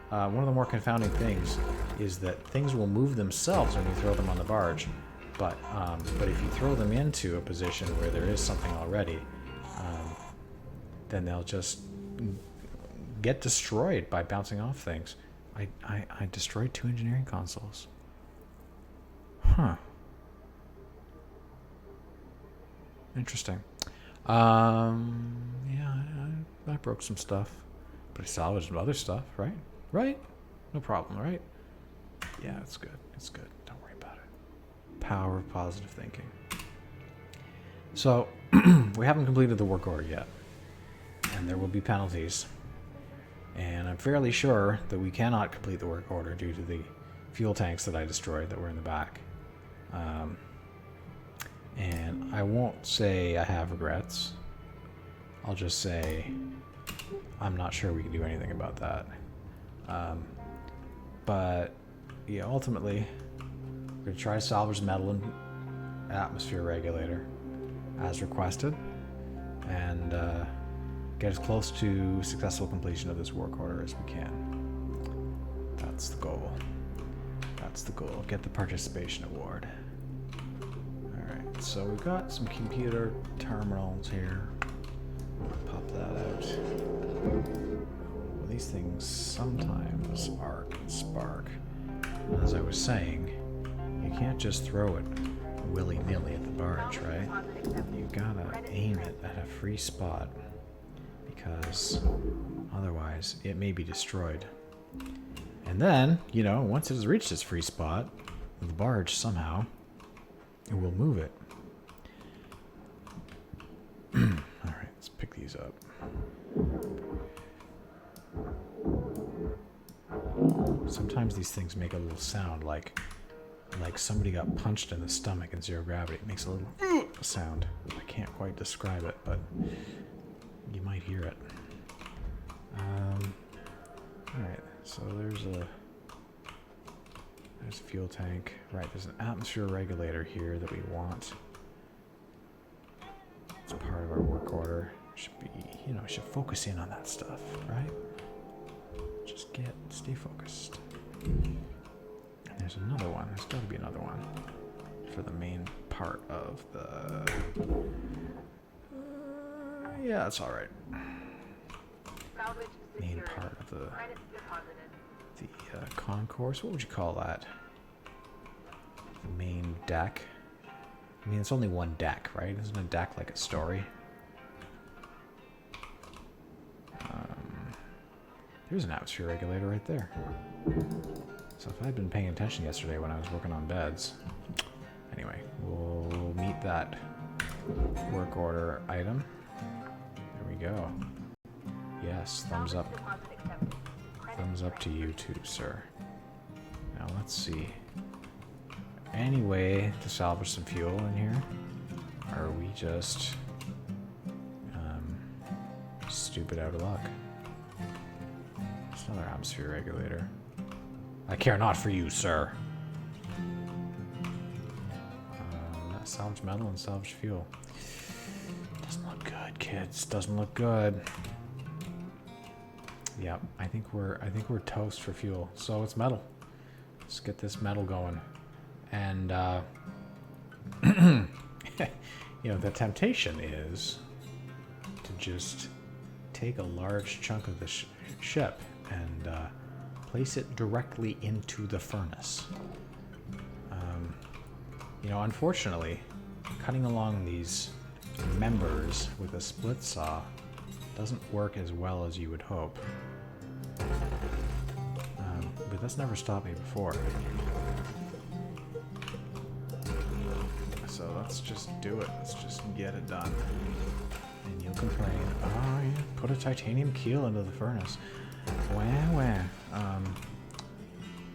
One of the more confounding things is that things will move themselves when you throw them on the barge. But if you throw them into a position where there is something already, then they'll just get destroyed by bouncing off things. I destroyed 2 engineering consoles. Huh. Interesting. Yeah, I broke some stuff. But I salvaged some other stuff, right? Right? No problem, right? Yeah, it's good. It's good. Don't worry about it. Power of positive thinking. So, we haven't completed the work order yet. And there will be penalties. And I'm fairly sure that we cannot complete the work order due to the fuel tanks that I destroyed that were in the back. And I won't say I have regrets. I'll just say I'm not sure we can do anything about that. But yeah, ultimately, we're going to try to salvage the metal and atmosphere regulator as requested, and get as close to successful completion of this work order as we can. That's the goal. That's the goal. Get the participation award. Alright, so we've got some computer terminals here. Pop that out. Well, these things sometimes arc and spark. as I was saying, you can't just throw it willy-nilly at the barge, right? You gotta aim it at a free spot, because otherwise it may be destroyed. And then, you know, once it has reached its free spot, the barge somehow, it will move it. Alright, let's pick these up. Sometimes these things make a little sound like somebody got punched in the stomach in zero gravity. It makes a little sound. I can't quite describe it, but you might hear it. Alright, so there's a fuel tank. Right, there's an atmosphere regulator here that we want. It's part of our work order. Should be, you know, should focus in on that stuff, right? Just stay focused. And there's another one. There's got to be another one for the main part of the. Yeah, that's all right. Main part of the concourse. What would you call that? The main deck. I mean, it's only one deck, right? Isn't a deck like a story? There's an atmosphere regulator right there. So if I'd been paying attention yesterday when I was working on beds. Anyway, we'll meet that work order item. There we go. Yes, thumbs up. Thumbs up to you too, sir. Now let's see. Any way to salvage some fuel in here? Or are we just stupid out of luck? It's another atmosphere regulator. I care not for you, sir. Salvage metal and salvage fuel. Doesn't look good, kids. Doesn't look good. Yep, I think we're toast for fuel. So it's metal. Let's get this metal going. And you know, the temptation is to just take a large chunk of the ship and place it directly into the furnace. You know, unfortunately, cutting along these members with a split saw doesn't work as well as you would hope. But that's never stopped me before. So let's just do it. Let's just get it done. And you'll complain, oh, yeah, put a titanium keel into the furnace. Wah.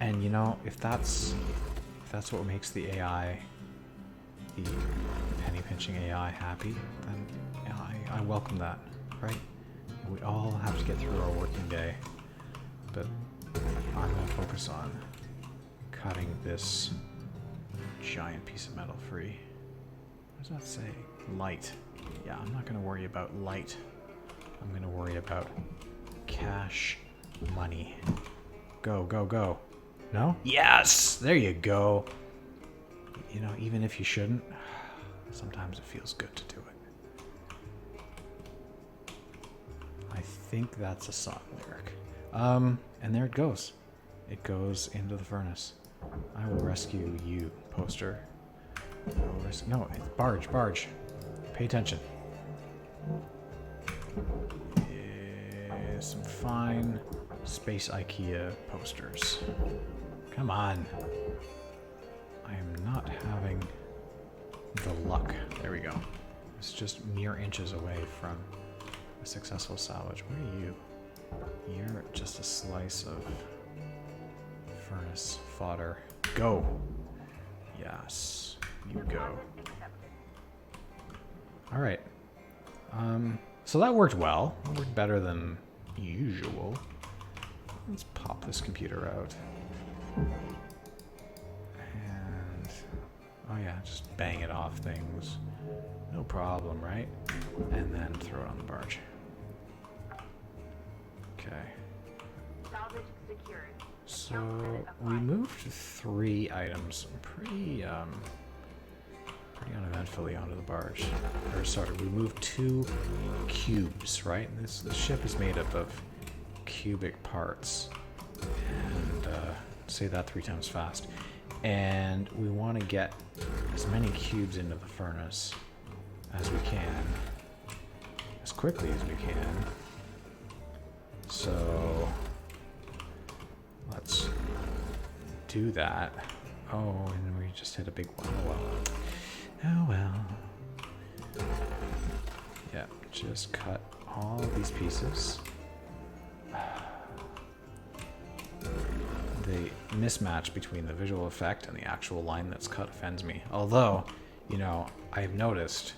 And you know, if that's what makes the AI, the penny pinching AI happy, then I welcome that, right? We all have to get through our working day, but I'm gonna focus on cutting this giant piece of metal free. What does that say? Light. Yeah, I'm not gonna worry about light. I'm gonna worry about cash money. Go, go, go. No? Yes! There you go. You know, even if you shouldn't, sometimes it feels good to do it. I think that's a song lyric. And there it goes. It goes into the furnace. I will rescue you, poster. No, it's barge. Pay attention. Some fine space IKEA posters. Come on. I am not having the luck. There we go. It's just mere inches away from a successful salvage. What are you? You're just a slice of furnace fodder. Go! Yes, you go. Alright. So that worked well. It worked better than usual. Let's pop this computer out. And... oh yeah, just bang it off things. No problem, right? And then throw it on the barge. Okay. Salvage secured. So we moved 3 items pretty uneventfully onto the barge. Or sorry, we moved 2 cubes, right? The ship is made up of cubic parts. And say that 3 times fast. And we want to get as many cubes into the furnace as we can, as quickly as we can. So let's do that. Oh, and we just hit a big one. Oh well. Oh well. Yeah, just cut all these pieces. The mismatch between the visual effect and the actual line that's cut offends me. Although, you know, I've noticed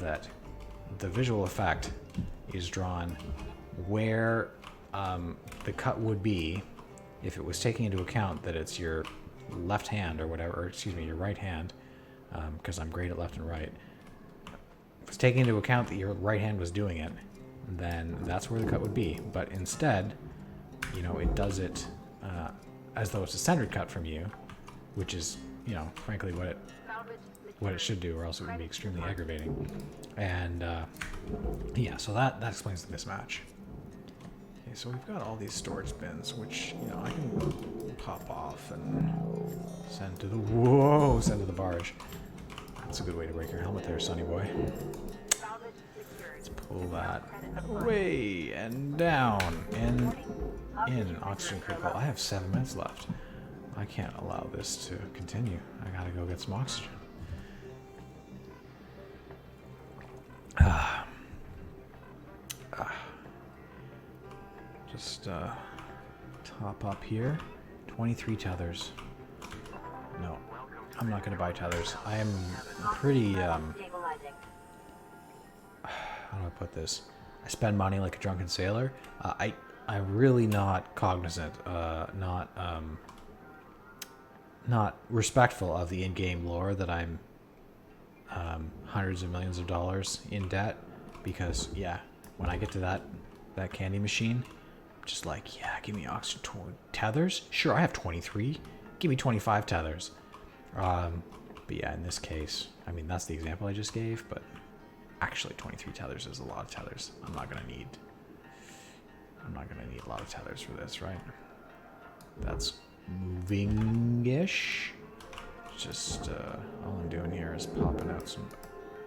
that the visual effect is drawn where the cut would be if it was taking into account that it's your left hand or whatever, or excuse me, your right hand, because I'm great at left and right. If it's taking into account that your right hand was doing it, then that's where the cut would be. But instead, you know, it does it as though it's a centered cut from you, which is, you know, frankly what it should do, or else it would be extremely aggravating. And yeah, so that explains the mismatch. Okay, so we've got all these storage bins, which, you know, I can pop off and send to the barge. That's a good way to break your helmet there, sonny boy. Let's pull that away and down and in oxygen critical. I have 7 minutes left. I can't allow this to continue. I gotta go get some oxygen. Just top up here. 23 tethers. No, I'm not gonna buy tethers. I am pretty Stabilizing. how do I put this? I spend money like a drunken sailor. I'm really not cognizant, not respectful of the in-game lore that I'm hundreds of millions of dollars in debt, because yeah, when I get to that candy machine, I'm just like, yeah, give me oxygen tethers. Sure, I have 23. Give me 25 tethers. But yeah, in this case, I mean, that's the example I just gave, but actually 23 tethers is a lot of tethers. I'm not gonna need a lot of tethers for this, right? That's moving-ish. Just all I'm doing here is popping out some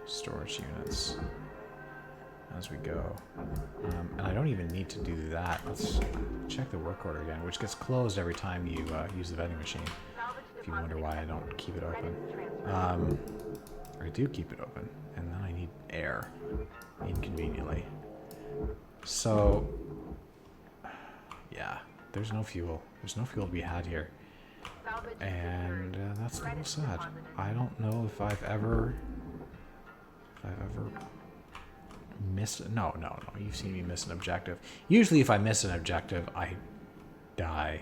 storage units as we go. And I don't even need to do that. Let's check the work order again, which gets closed every time you use the vending machine. If you wonder why I don't keep it open. I do keep it open, and then I need air, inconveniently. So, yeah, there's no fuel. There's no fuel to be had here. And that's a little sad. I don't know if I've ever missed... No, you've seen me miss an objective. Usually if I miss an objective, I die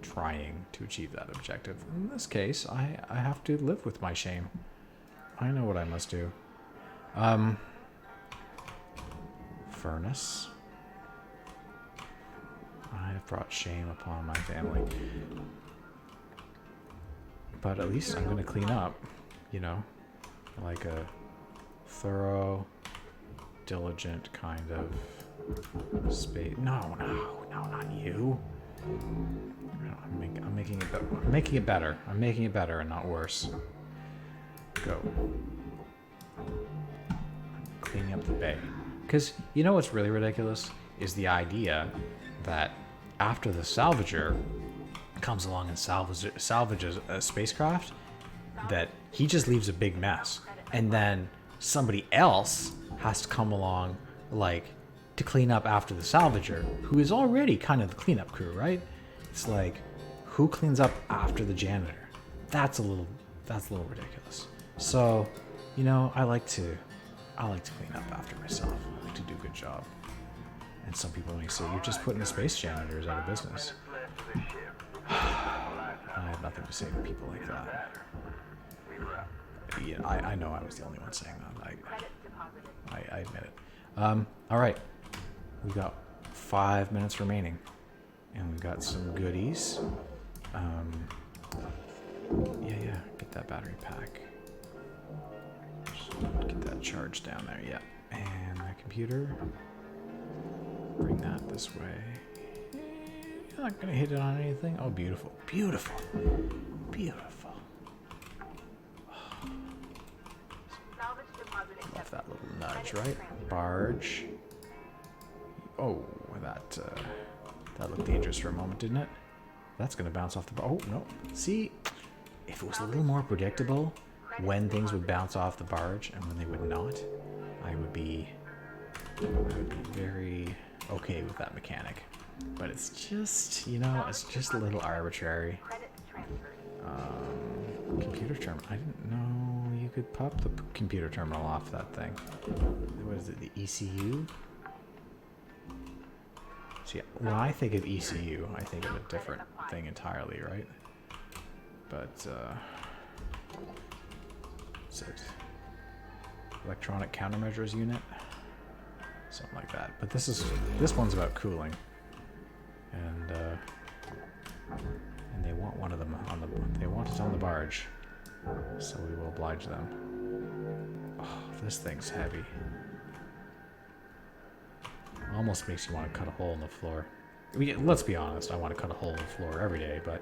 trying to achieve that objective. In this case, I have to live with my shame. I know what I must do. Furnace. I have brought shame upon my family. But at least I'm going to clean up, you know, like a thorough, diligent kind of space. No, not you. No, I'm making it better. I'm making it better. I'm making it better and not worse. Go. Cleaning up the bay. Because you know what's really ridiculous is the idea that after the salvager comes along and salvages a spacecraft, that he just leaves a big mess, and then somebody else has to come along, like, to clean up after the salvager, who is already kind of the cleanup crew, right? It's like, who cleans up after the janitor? That's a little ridiculous. So, you know, I like to clean up after myself. I like to do a good job. And some people may say, you're just putting the space janitors out of business. I have nothing to say to people like that. Yeah, I know I was the only one saying that. I admit it. All right. We've got 5 minutes remaining. And we've got some goodies. Yeah. Get that battery pack. Just get that charge down there. Yeah. And the computer. Bring that this way. You're not gonna hit it on anything? Oh, beautiful. Beautiful. Beautiful. Salvage deposit Love accepted. that little nudge, Credit right? transfer. Barge. Oh, that looked dangerous for a moment, didn't it? That's gonna bounce off the bar. Oh, no. See, if it was a little more predictable when things would bounce off the barge and when they would not, I would be very okay with that mechanic. But it's just, you know, it's just a little arbitrary. Credits transferred. Computer terminal. I didn't know you could pop the computer terminal off that thing. What is it, the ECU? See, when I think of ECU, I think of a different thing entirely, right? But, what's it? Electronic countermeasures unit? Something like that. But this one's about cooling. And they want one of them they want it on the barge. So we will oblige them. Oh, this thing's heavy. Almost makes you want to cut a hole in the floor. Let's be honest, I want to cut a hole in the floor every day, but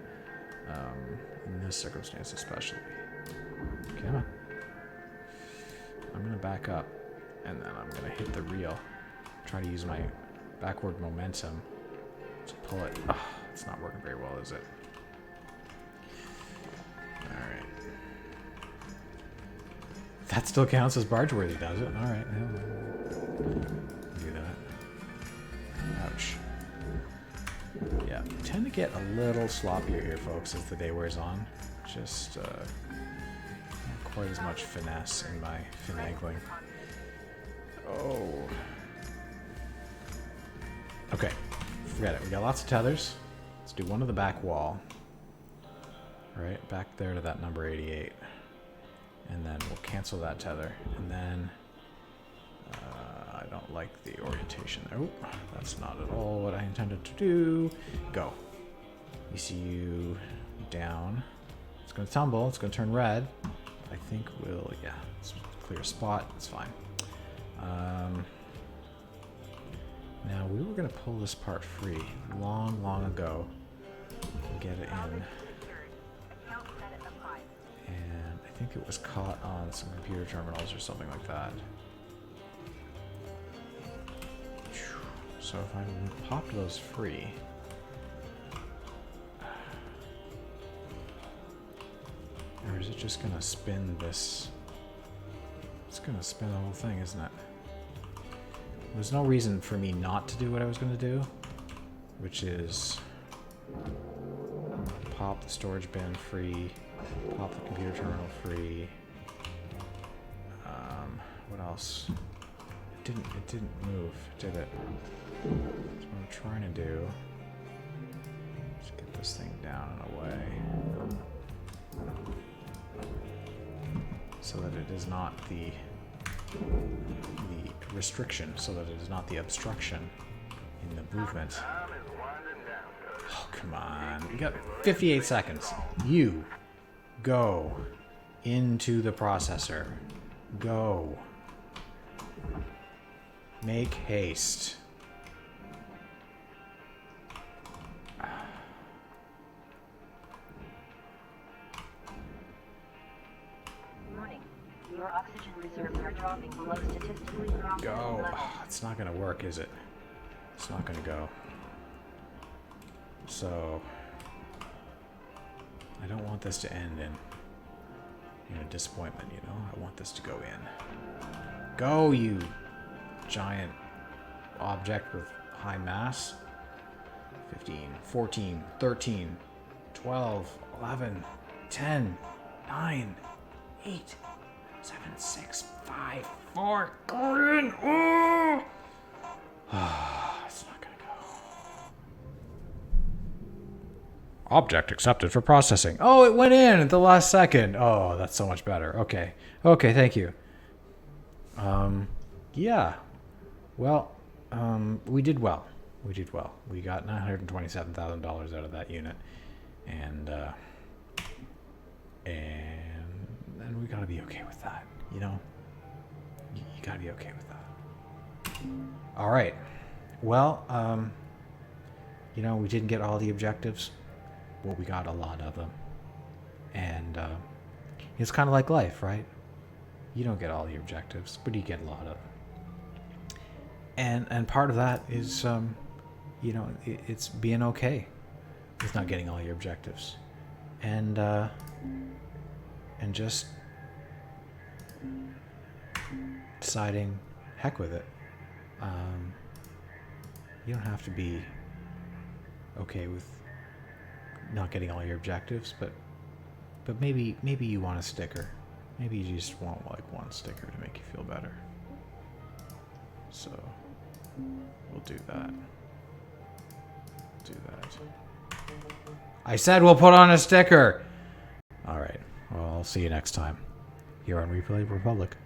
in this circumstance especially. Come on. I'm going to back up, and then I'm going to hit the reel. Try to use my backward momentum to pull it. Oh, it's not working very well, is it? Alright. That still counts as barge worthy, does it? Alright. Do that. Ouch. Yeah, we tend to get a little sloppier here, folks, as the day wears on. Just not quite as much finesse in my finagling. Oh. Okay, forget it. We got lots of tethers. Let's do one to the back wall. Right, back there to that number 88. And then we'll cancel that tether. And then I don't like the orientation there. Oh, that's not at all what I intended to do. Go. ECU down. It's going to tumble. It's going to turn red. I think we'll, yeah, it's a clear spot. It's fine. Now, we were going to pull this part free long, long ago and get it in. Account credit applied. And I think it was caught on some computer terminals or something like that. So if I pop those free, or is it just gonna spin this? It's gonna spin the whole thing, isn't it? There's no reason for me not to do what I was gonna do, which is pop the storage bin free, pop the computer terminal free. What else? It didn't move, did it? That's what I'm trying to do. Just get this thing down and away. So that it is not the restriction, so that it is not the obstruction in the movement. Time is winding down, cuz. Oh, come on. You got 58 seconds. You go into the processor. Go. Make haste. Warning. Your oxygen reserves are dropping below statistically optimal Go. levels. Oh, it's not going to work, is it? It's not going to go. So, I don't want this to end in a disappointment, you know? I want this to go in. Go, you giant object with high mass. 15, 14, 13, 12, 11, 10, 9, 8, 7, 6, 5, 4, go in! Oh! It's not gonna go. Object accepted for processing. Oh, it went in at the last second. Oh, that's so much better. Okay. Okay, thank you. Yeah. Well, we did well. We did well. We got $927,000 out of that unit. And then we gotta be okay with that, you know? You gotta be okay with that. All right. Well, you know, we didn't get all the objectives. Well, we got a lot of them. And it's kind of like life, right? You don't get all the objectives, but you get a lot of them. And part of that is, you know, it's being okay with not getting all your objectives. And just deciding, heck with it. You don't have to be okay with not getting all your objectives, but maybe you want a sticker. Maybe you just want like one sticker to make you feel better. So we'll do that. Do that. I said we'll put on a sticker. All right. Well, I'll see you next time here on Replay Republic.